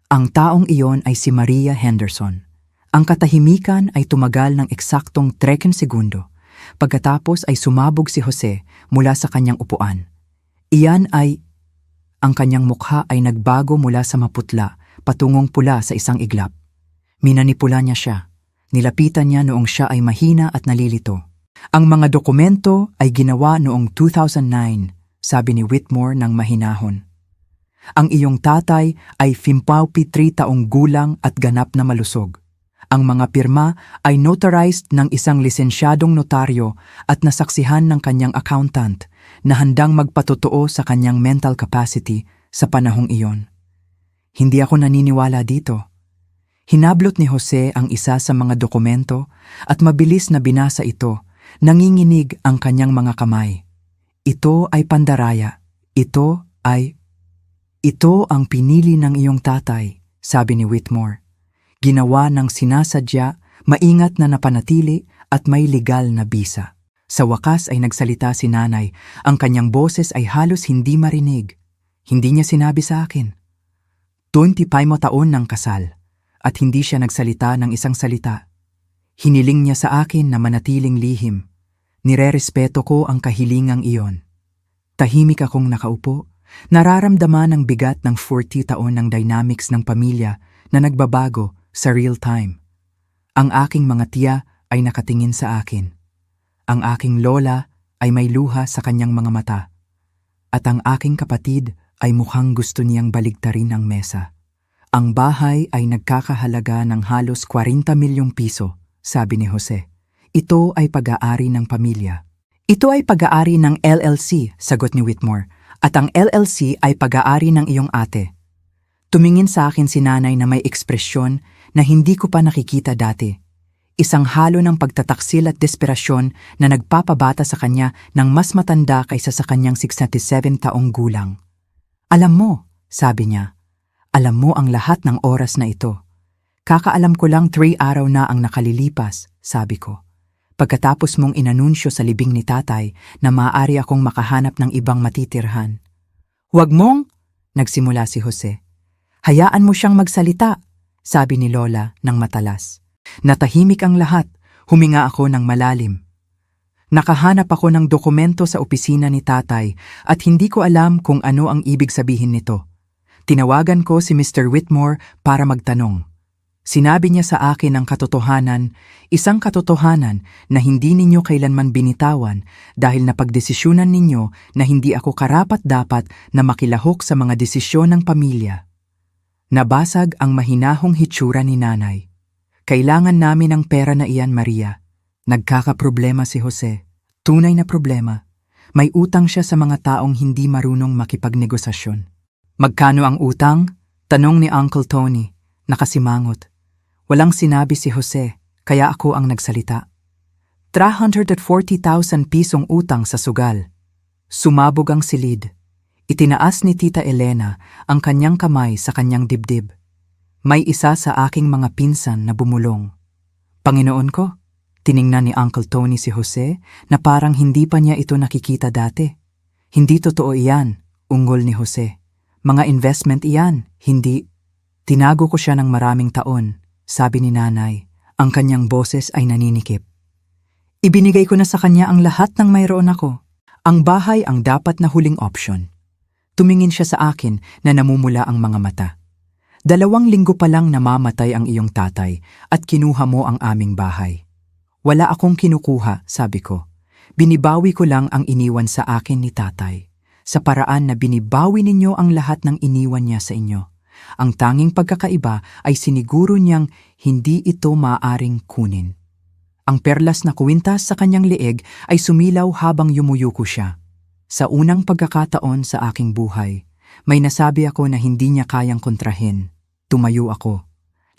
Ang taong iyon ay si Maria Henderson. Ang katahimikan ay tumagal ng eksaktong 3 segundo. Pagkatapos ay sumabog si Jose mula sa kanyang upuan. Iyan ay... Ang kanyang mukha ay nagbago mula sa maputla patungong pula sa isang iglap. Minanipula niya siya. Nilapitan niya noong siya ay mahina at nalilito. Ang mga dokumento ay ginawa noong 2009, sabi ni Whitmore ng mahinahon. Ang iyong tatay ay 53 taong gulang at ganap na malusog. Ang mga pirma ay notarized ng isang lisensyadong notaryo at nasaksihan ng kanyang accountant na handang magpatotoo sa kanyang mental capacity sa panahong iyon. Hindi ako naniniwala dito. Hinablot ni Jose ang isa sa mga dokumento at mabilis na binasa ito, nanginginig ang kanyang mga kamay. Ito ay pandaraya. Ito ang pinili ng iyong tatay, sabi ni Whitmore. Ginawa ng sinasadya, maingat na napanatili at may legal na bisa. Sa wakas ay nagsalita si nanay, ang kanyang boses ay halos hindi marinig. Hindi niya sinabi sa akin. 25 taon ng kasal at hindi siya nagsalita ng isang salita. Hiniling niya sa akin na manatiling lihim. Nirerespeto ko ang kahilingang iyon. Tahimik akong nakaupo, nararamdaman ang bigat ng 40 taon ng dynamics ng pamilya na nagbabago sa real time. Ang aking mga tiya ay nakatingin sa akin. Ang aking lola ay may luha sa kanyang mga mata. At ang aking kapatid ay mukhang gusto niyang baligtarin ang mesa. Ang bahay ay nagkakahalaga ng halos 40 milyong piso, sabi ni Jose. Ito ay pag-aari ng pamilya. Ito ay pag-aari ng LLC, sagot ni Whitmore. At ang LLC ay pag-aari ng iyong ate. Tumingin sa akin si nanay na may ekspresyon na hindi ko pa nakikita dati. Isang halo ng pagtataksil at desperasyon na nagpapabata sa kanya ng mas matanda kaysa sa kanyang 67 taong gulang. Alam mo, sabi niya, alam mo ang lahat ng oras na ito. Kakaalam ko lang 3 araw na ang nakalilipas, sabi ko. Pagkatapos mong inanunsyo sa libing ni tatay na maaari akong makahanap ng ibang matitirhan. Huwag mong, nagsimula si Jose. Hayaan mo siyang magsalita, sabi ni Lola ng matalas. Natahimik ang lahat, huminga ako ng malalim. Nakahanap ako ng dokumento sa opisina ni tatay at hindi ko alam kung ano ang ibig sabihin nito. Tinawagan ko si Mr. Whitmore para magtanong. Sinabi niya sa akin ang katotohanan, isang katotohanan na hindi ninyo kailanman binitawan dahil napagdesisyunan ninyo na hindi ako karapat-dapat na makilahok sa mga desisyon ng pamilya. Nabasag ang mahinahong hitsura ni nanay. Kailangan namin ang pera na iyan, Maria. Nagkakaproblema si Jose. Tunay na problema. May utang siya sa mga taong hindi marunong makipagnegosasyon. Magkano ang utang? Tanong ni Uncle Tony. Nakasimangot. Walang sinabi si Jose, kaya ako ang nagsalita. 340,000 pisong utang sa sugal. Sumabog ang silid. Itinaas ni Tita Elena ang kanyang kamay sa kanyang dibdib. May isa sa aking mga pinsan na bumulong. Panginoon ko, tiningnan ni Uncle Tony si Jose na parang hindi pa niya ito nakikita dati. Hindi totoo iyan, ungol ni Jose. Mga investment iyan, hindi. Tinago ko siya ng maraming taon, sabi ni nanay. Ang kanyang boses ay naninikip. Ibinigay ko na sa kanya ang lahat ng mayroon ako. Ang bahay ang dapat na huling option. Tumingin siya sa akin na namumula ang mga mata. 2 linggo pa lang namamatay ang iyong tatay at kinuha mo ang aming bahay. Wala akong kinukuha, sabi ko. Binibawi ko lang ang iniwan sa akin ni tatay. Sa paraan na binibawi ninyo ang lahat ng iniwan niya sa inyo. Ang tanging pagkakaiba ay siniguro niyang hindi ito maaaring kunin. Ang perlas na kuwintas sa kanyang leeg ay sumilaw habang yumuyuko siya. Sa unang pagkakataon sa aking buhay, may nasabi ako na hindi niya kayang kontrahin. Tumayo ako.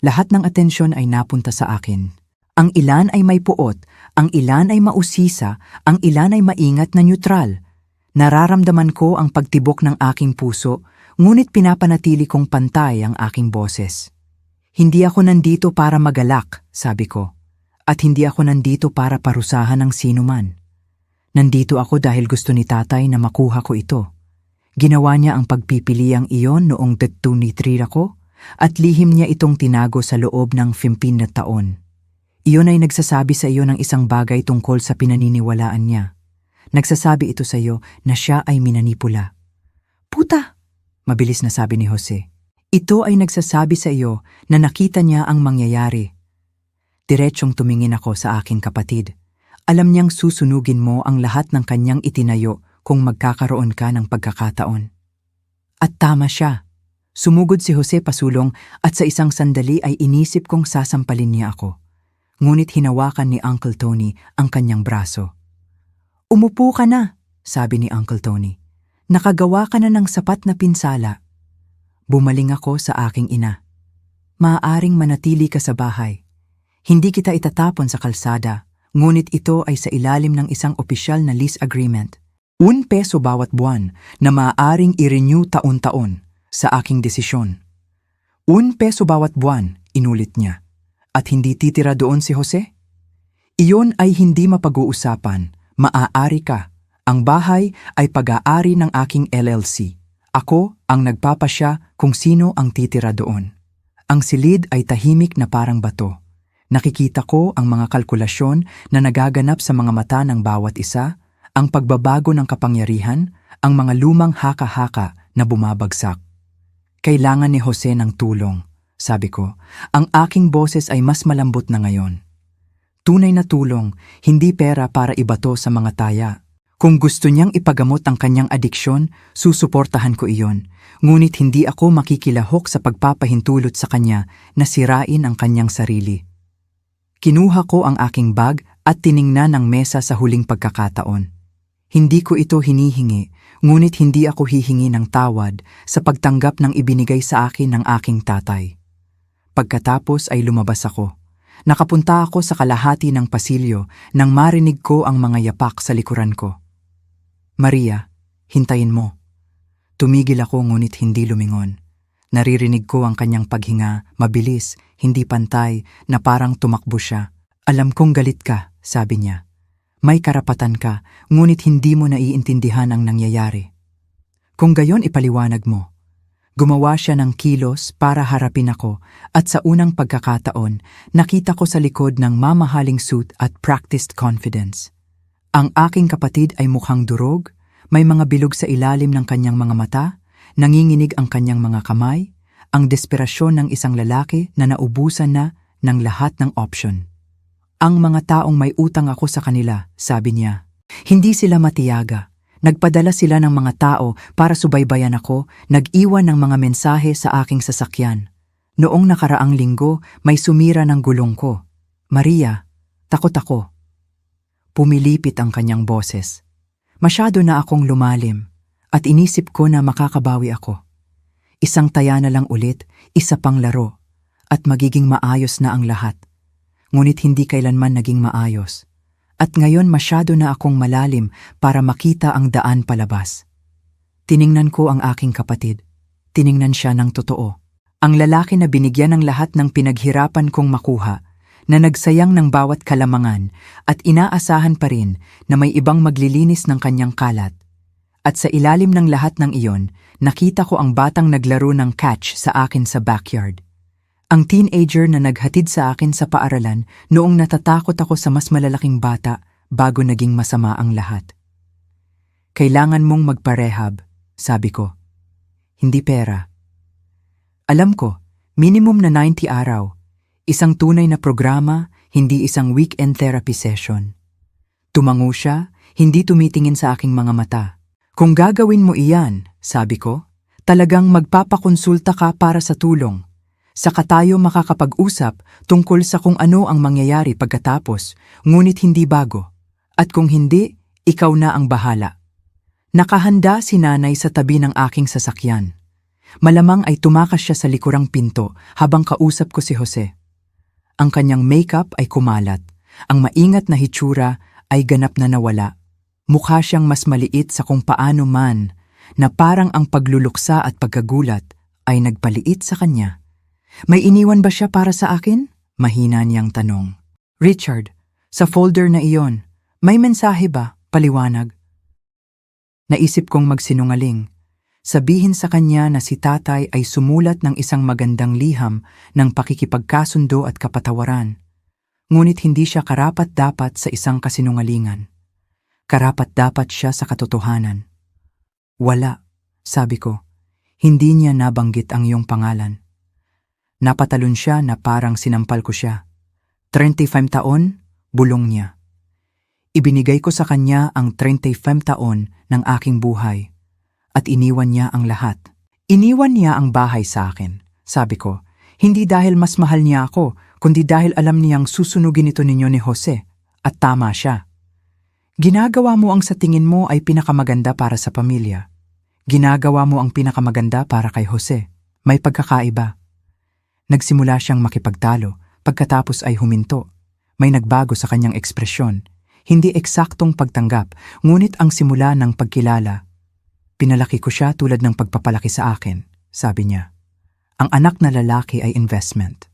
Lahat ng atensyon ay napunta sa akin. Ang ilan ay may puot, ang ilan ay mausisa, ang ilan ay maingat na neutral. Nararamdaman ko ang pagtibok ng aking puso, ngunit pinapanatili kong pantay ang aking boses. Hindi ako nandito para magalak, sabi ko. At hindi ako nandito para parusahan ng sinuman. Nandito ako dahil gusto ni tatay na makuha ko ito. Ginawa niya ang pagpipiliang iyon noong 23 ako at lihim niya itong tinago sa loob ng 15 na taon. Iyon ay nagsasabi sa iyo ng isang bagay tungkol sa pinaniniwalaan niya. Nagsasabi ito sa iyo na siya ay minanipula. Puta! Mabilis na sabi ni Jose. Ito ay nagsasabi sa iyo na nakita niya ang mangyayari. Diretsyong tumingin ako sa aking kapatid. Alam niyang susunugin mo ang lahat ng kanyang itinayo kung magkakaroon ka ng pagkakataon. At tama siya. Sumugod si Jose pasulong at sa isang sandali ay inisip kong sasampalin niya ako. Ngunit hinawakan ni Uncle Tony ang kanyang braso. Umupo ka na, sabi ni Uncle Tony. Nakagawa ka na ng sapat na pinsala. Bumaling ako sa aking ina. Maaaring manatili ka sa bahay. Hindi kita itatapon sa kalsada. Ngunit ito ay sa ilalim ng isang opisyal na lease agreement. ₱1 bawat buwan na maaaring i-renew taon-taon sa aking desisyon. ₱1 bawat buwan, inulit niya. At hindi titira doon si Jose? Iyon ay hindi mapag-uusapan. Maaari ka. Ang bahay ay pag-aari ng aking LLC. Ako ang nagpapasya kung sino ang titira doon. Ang silid ay tahimik na parang bato. Nakikita ko ang mga kalkulasyon na nagaganap sa mga mata ng bawat isa, ang pagbabago ng kapangyarihan, ang mga lumang haka-haka na bumabagsak. Kailangan ni Jose ng tulong, sabi ko. Ang aking boses ay mas malambot na ngayon. Tunay na tulong, hindi pera para ibato sa mga taya. Kung gusto niyang ipagamot ang kanyang adiksyon, susuportahan ko iyon. Ngunit hindi ako makikilahok sa pagpapahintulot sa kanya na sirain ang kanyang sarili. Kinuha ko ang aking bag at tiningnan ang mesa sa huling pagkakataon. Hindi ko ito hinihingi, ngunit hindi ako hihingi ng tawad sa pagtanggap ng ibinigay sa akin ng aking tatay. Pagkatapos ay lumabas ako. Nakapunta ako sa kalahati ng pasilyo nang marinig ko ang mga yapak sa likuran ko. Maria, hintayin mo. Tumigil ako ngunit hindi lumingon. Naririnig ko ang kanyang paghinga, mabilis, hindi pantay, na parang tumakbo siya. Alam kong galit ka, sabi niya. May karapatan ka, ngunit hindi mo naiintindihan ang nangyayari. Kung gayon ipaliwanag mo. Gumawa siya ng kilos para harapin ako at sa unang pagkakataon, nakita ko sa likod ng mamahaling suit at practiced confidence. Ang aking kapatid ay mukhang durog, may mga bilog sa ilalim ng kanyang mga mata, nanginginig ang kanyang mga kamay, ang desperasyon ng isang lalaki na naubusan na ng lahat ng option. Ang mga taong may utang ako sa kanila, sabi niya. Hindi sila matiyaga. Nagpadala sila ng mga tao para subaybayan ako, nag-iwan ng mga mensahe sa aking sasakyan. Noong nakaraang linggo, may sumira ng gulong ko. Maria, takot ako. Pumilipit ang kanyang boses. Masyado na akong lumalim at inisip ko na makakabawi ako. Isang taya na lang ulit, isa pang laro, at magiging maayos na ang lahat. Ngunit hindi kailanman naging maayos. At ngayon masyado na akong malalim para makita ang daan palabas. Tiningnan ko ang aking kapatid. Tiningnan siya ng totoo. Ang lalaki na binigyan ng lahat ng pinaghirapan kong makuha, na nagsayang ng bawat kalamangan at inaasahan pa rin na may ibang maglilinis ng kanyang kalat. At sa ilalim ng lahat ng iyon, nakita ko ang batang naglaro ng catch sa akin sa backyard. Ang teenager na naghatid sa akin sa paaralan noong natatakot ako sa mas malalaking bata bago naging masama ang lahat. Kailangan mong magparehab, sabi ko. Hindi pera. Alam ko, minimum na 90 araw. Isang tunay na programa, hindi isang weekend therapy session. Tumango siya, hindi tumitingin sa aking mga mata. Kung gagawin mo iyan, sabi ko, talagang magpapakonsulta ka para sa tulong. Saka tayo makakapag-usap tungkol sa kung ano ang mangyayari pagkatapos, ngunit hindi bago. At kung hindi, ikaw na ang bahala. Nakahanda si nanay sa tabi ng aking sasakyan. Malamang ay tumakas siya sa likurang pinto habang kausap ko si Jose. Ang kanyang makeup ay kumalat. Ang maingat na hitsura ay ganap na nawala. Mukha siyang mas maliit sa kung paano man, na parang ang pagluluksa at pagkagulat ay nagpaliit sa kanya. May iniwan ba siya para sa akin? Mahina niyang tanong. Richard, sa folder na iyon, may mensahe ba? Paliwanag. Naisip kong magsinungaling. Sabihin sa kanya na si tatay ay sumulat ng isang magandang liham ng pakikipagkasundo at kapatawaran. Ngunit hindi siya karapat-dapat sa isang kasinungalingan. Karapat-dapat siya sa katotohanan. Wala, sabi ko. Hindi niya nabanggit ang iyong pangalan. Napatalon siya na parang sinampal ko siya. 35 taon, bulong niya. Ibinigay ko sa kanya ang 35 taon ng aking buhay. At iniwan niya ang lahat. Iniwan niya ang bahay sa akin, sabi ko. Hindi dahil mas mahal niya ako, kundi dahil alam niyang susunugin ito ninyo ni Jose. At tama siya. Ginagawa mo ang sa tingin mo ay pinakamaganda para sa pamilya. Ginagawa mo ang pinakamaganda para kay Jose. May pagkakaiba. Nagsimula siyang makipagtalo, pagkatapos ay huminto. May nagbago sa kanyang ekspresyon. Hindi eksaktong pagtanggap, ngunit ang simula ng pagkilala. Pinalaki ko siya tulad ng pagpapalaki sa akin, sabi niya. Ang anak na lalaki ay investment.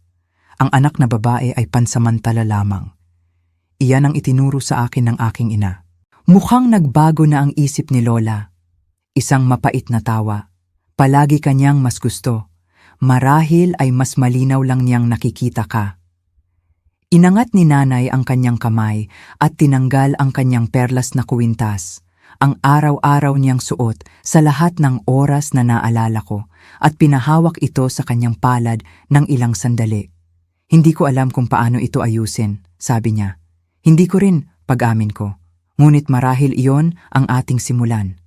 Ang anak na babae ay pansamantala lamang. Iyan ang itinuro sa akin ng aking ina. Mukhang nagbago na ang isip ni Lola. Isang mapait na tawa. Palagi kanyang mas gusto. Marahil ay mas malinaw lang niyang nakikita ka. Inangat ni nanay ang kanyang kamay at tinanggal ang kanyang perlas na kuwintas, ang araw-araw niyang suot sa lahat ng oras na naalala ko, at pinahawak ito sa kanyang palad ng ilang sandali. Hindi ko alam kung paano ito ayusin, sabi niya. Hindi ko rin, pag-amin ko. Ngunit marahil iyon ang ating simulan.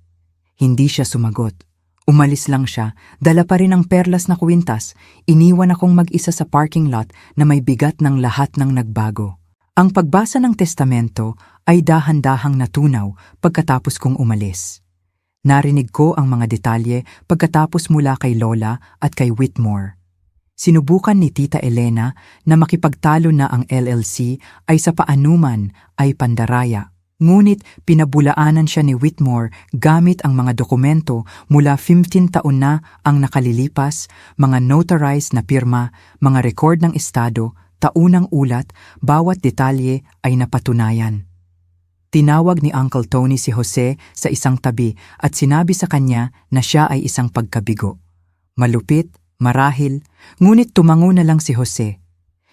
Hindi siya sumagot. Umalis lang siya, dala pa rin ang perlas na kuwintas, iniwan akong mag-isa sa parking lot na may bigat ng lahat ng nagbago. Ang pagbasa ng testamento ay dahan-dahang natunaw pagkatapos kong umalis. Narinig ko ang mga detalye pagkatapos mula kay Lola at kay Whitmore. Sinubukan ni Tita Elena na makipagtalo na ang LLC ay sa paanuman ay pandaraya. Ngunit pinabulaanan siya ni Whitmore gamit ang mga dokumento mula 15 taon na ang nakalilipas, mga notarized na pirma, mga record ng estado, taunang ulat, bawat detalye ay napatunayan. Tinawag ni Uncle Tony si Jose sa isang tabi at sinabi sa kanya na siya ay isang pagkabigo. Malupit, marahil, ngunit tumango na lang si Jose.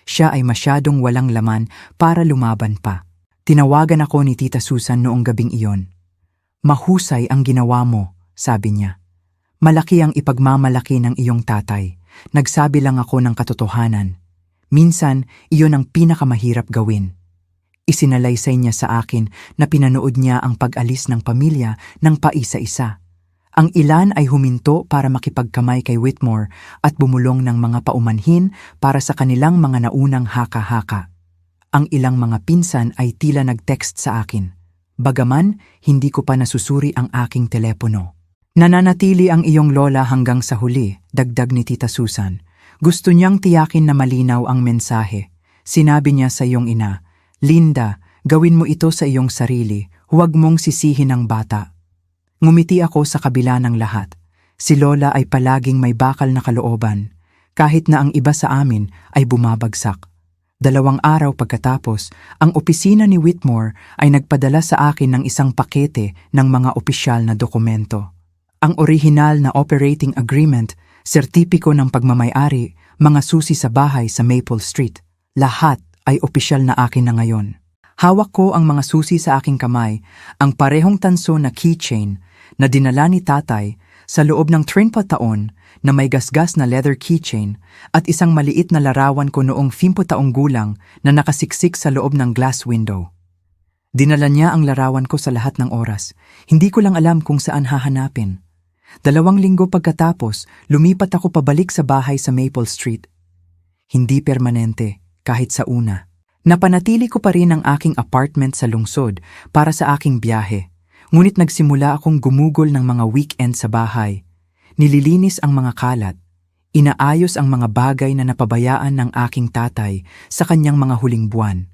Siya ay masyadong walang laman para lumaban pa. Tinawagan ako ni Tita Susan noong gabing iyon. Mahusay ang ginawa mo, sabi niya. Malaki ang ipagmamalaki ng iyong tatay. Nagsabi lang ako ng katotohanan. Minsan, iyon ang pinakamahirap gawin. Isinalaysay niya sa akin na pinanood niya ang pag-alis ng pamilya ng paisa-isa. Ang ilan ay huminto para makipagkamay kay Whitmore at bumulong ng mga paumanhin para sa kanilang mga naunang haka-haka. Ang ilang mga pinsan ay tila nag-text sa akin. Bagaman, hindi ko pa nasusuri ang aking telepono. Nananatili ang iyong lola hanggang sa huli, dagdag ni Tita Susan. Gusto niyang tiyakin na malinaw ang mensahe. Sinabi niya sa iyong ina, Linda, gawin mo ito sa iyong sarili, huwag mong sisihin ang bata. Ngumiti ako sa kabila ng lahat. Si Lola ay palaging may bakal na kalooban, kahit na ang iba sa amin ay bumabagsak. 2 araw pagkatapos, ang opisina ni Whitmore ay nagpadala sa akin ng isang pakete ng mga opisyal na dokumento. Ang orihinal na operating agreement, sertipiko ng pagmamay-ari, mga susi sa bahay sa Maple Street, lahat ay opisyal na akin na ngayon. Hawak ko ang mga susi sa aking kamay, ang parehong tanso na keychain na dinala ni tatay sa loob ng 30 taon na may gasgas na leather keychain at isang maliit na larawan ko noong 50 taong gulang na nakasiksik sa loob ng glass window. Dinala niya ang larawan ko sa lahat ng oras. Hindi ko lang alam kung saan hahanapin. 2 linggo pagkatapos, lumipat ako pabalik sa bahay sa Maple Street. Hindi permanente, kahit sa una. Napanatili ko pa rin ang aking apartment sa lungsod para sa aking biyahe. Ngunit nagsimula akong gumugol ng mga weekend sa bahay. Nililinis ang mga kalat. Inaayos ang mga bagay na napabayaan ng aking tatay sa kanyang mga huling buwan.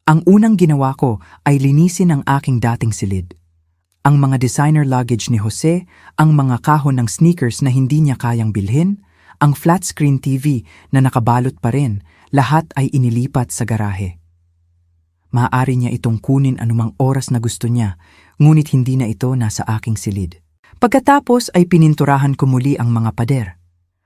Ang unang ginawa ko ay linisin ang aking dating silid. Ang mga designer luggage ni Jose, ang mga kahon ng sneakers na hindi niya kayang bilhin, ang flat screen TV na nakabalot pa rin, lahat ay inilipat sa garahe. Maaari niya itong kunin anumang oras na gusto niya, ngunit hindi na ito nasa aking silid. Pagkatapos ay pininturahan ko muli ang mga pader.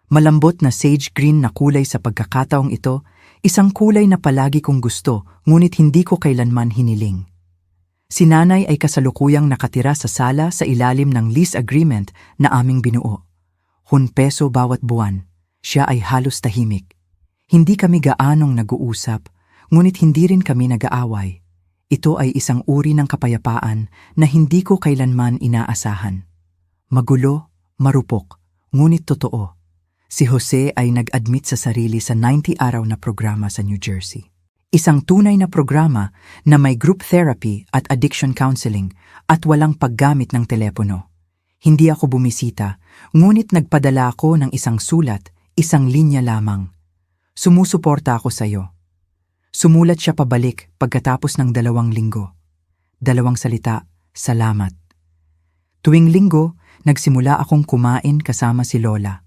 Malambot na sage green na kulay sa pagkakataong ito, isang kulay na palagi kong gusto, ngunit hindi ko kailanman hiniling. Si nanay ay kasalukuyang nakatira sa sala sa ilalim ng lease agreement na aming binuo. ₱1 bawat buwan. Siya ay halos tahimik. Hindi kami gaanong nag-uusap, ngunit hindi rin kami nag-aaway. Ito ay isang uri ng kapayapaan na hindi ko kailanman inaasahan. Magulo, marupok, ngunit totoo. Si Jose ay nag-admit sa sarili sa 90-araw na programa sa New Jersey. Isang tunay na programa na may group therapy at addiction counseling at walang paggamit ng telepono. Hindi ako bumisita, ngunit nagpadala ako ng isang sulat, isang linya lamang. Sumusuporta ako sa iyo. Sumulat siya pabalik pagkatapos ng 2 linggo. 2 salita, salamat. Tuwing linggo, nagsimula akong kumain kasama si Lola.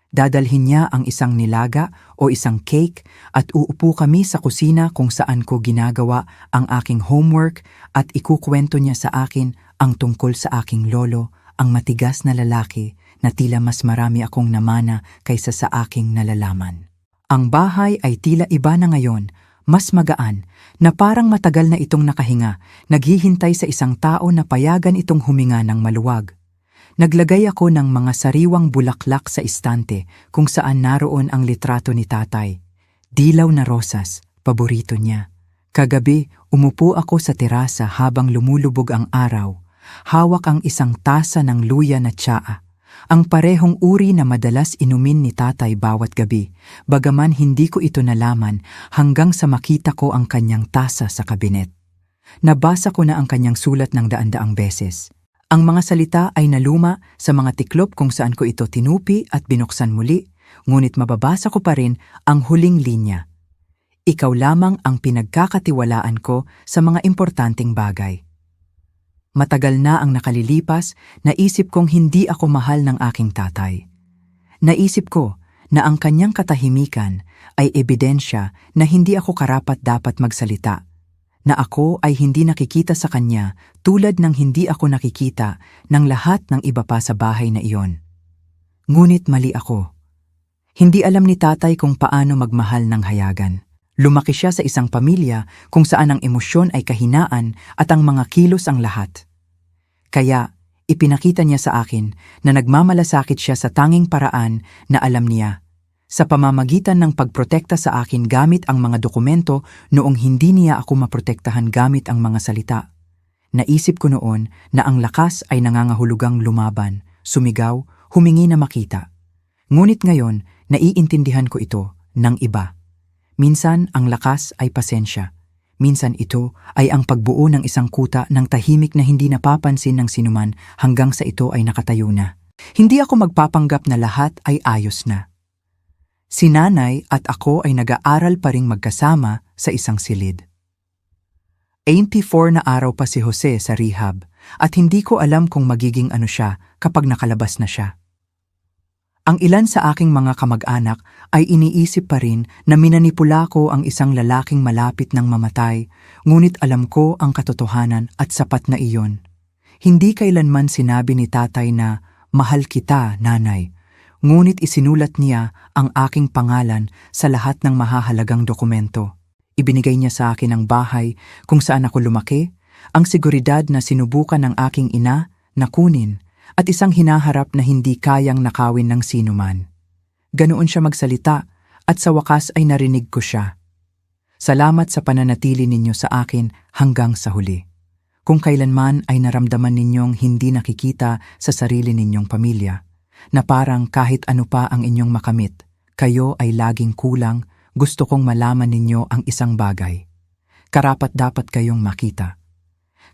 Dadalhin niya ang isang nilaga o isang cake at uupo kami sa kusina kung saan ko ginagawa ang aking homework at ikukwento niya sa akin ang tungkol sa aking lolo, ang matigas na lalaki na tila mas marami akong namana kaysa sa aking nalalaman. Ang bahay ay tila iba na ngayon, mas magaan, na parang matagal na itong nakahinga, naghihintay sa isang tao na payagan itong huminga ng maluwag. Naglagay ako ng mga sariwang bulaklak sa istante kung saan naroon ang litrato ni tatay. Dilaw na rosas, paborito niya. Kagabi, umupo ako sa terasa habang lumulubog ang araw. Hawak ang isang tasa ng luya na tsaa. Ang parehong uri na madalas inumin ni tatay bawat gabi, bagaman hindi ko ito nalaman hanggang sa makita ko ang kanyang tasa sa kabinet. Nabasa ko na ang kanyang sulat ng daan-daang beses. Ang mga salita ay naluma sa mga tiklop kung saan ko ito tinupi at binuksan muli, ngunit mababasa ko pa rin ang huling linya. Ikaw lamang ang pinagkakatiwalaan ko sa mga importanteng bagay. Matagal na ang nakalilipas, naisip kong hindi ako mahal ng aking tatay. Naisip ko na ang kanyang katahimikan ay ebidensya na hindi ako karapat-dapat magsalita, na ako ay hindi nakikita sa kanya tulad ng hindi ako nakikita ng lahat ng iba pa sa bahay na iyon. Ngunit mali ako. Hindi alam ni tatay kung paano magmahal ng hayagan. Lumaki siya sa isang pamilya kung saan ang emosyon ay kahinaan at ang mga kilos ang lahat. Kaya, ipinakita niya sa akin na nagmamalasakit siya sa tanging paraan na alam niya, sa pamamagitan ng pagprotekta sa akin gamit ang mga dokumento noong hindi niya ako maprotektahan gamit ang mga salita. Naisip ko noon na ang lakas ay nangangahulugang lumaban, sumigaw, humingi na makita. Ngunit ngayon, naiintindihan ko ito ng iba. Minsan ang lakas ay pasensya. Minsan ito ay ang pagbuo ng isang kuta ng tahimik na hindi napapansin ng sinuman hanggang sa ito ay nakatayo na. Hindi ako magpapanggap na lahat ay ayos na. Si nanay at ako ay nag-aaral pa ring magkasama sa isang silid. 84 na araw pa si Jose sa rehab at hindi ko alam kung magiging ano siya kapag nakalabas na siya. Ang ilan sa aking mga kamag-anak ay iniisip pa rin na minanipula ko ang isang lalaking malapit ng mamatay, ngunit alam ko ang katotohanan at sapat na iyon. Hindi kailanman sinabi ni tatay na, "Mahal kita, nanay," ngunit isinulat niya ang aking pangalan sa lahat ng mahahalagang dokumento. Ibinigay niya sa akin ang bahay kung saan ako lumaki, ang seguridad na sinubukan ng aking ina na kunin, at isang hinaharap na hindi kayang nakawin ng sinuman. Ganoon siya magsalita at sa wakas ay narinig ko siya. Salamat sa pananatili ninyo sa akin hanggang sa huli. Kung kailanman ay naramdaman ninyong hindi nakikita sa sarili ninyong pamilya, na parang kahit ano pa ang inyong makamit, kayo ay laging kulang, gusto kong malaman ninyo ang isang bagay. Karapat-dapat kayong makita.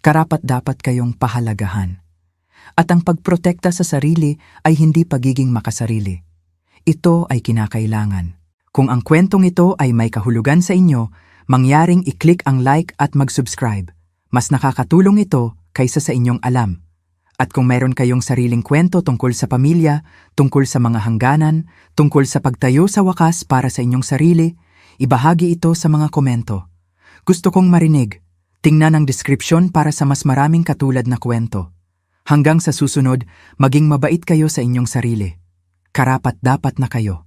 Karapat-dapat kayong pahalagahan. At ang pagprotekta sa sarili ay hindi pagiging makasarili. Ito ay kinakailangan. Kung ang kwentong ito ay may kahulugan sa inyo, mangyaring i-click ang like at mag-subscribe. Mas nakakatulong ito kaysa sa inyong alam. At kung mayroon kayong sariling kwento tungkol sa pamilya, tungkol sa mga hangganan, tungkol sa pagtayo sa wakas para sa inyong sarili, ibahagi ito sa mga komento. Gusto kong marinig. Tingnan ang description para sa mas maraming katulad na kwento. Hanggang sa susunod, maging mabait kayo sa inyong sarili. Karapat-dapat na kayo.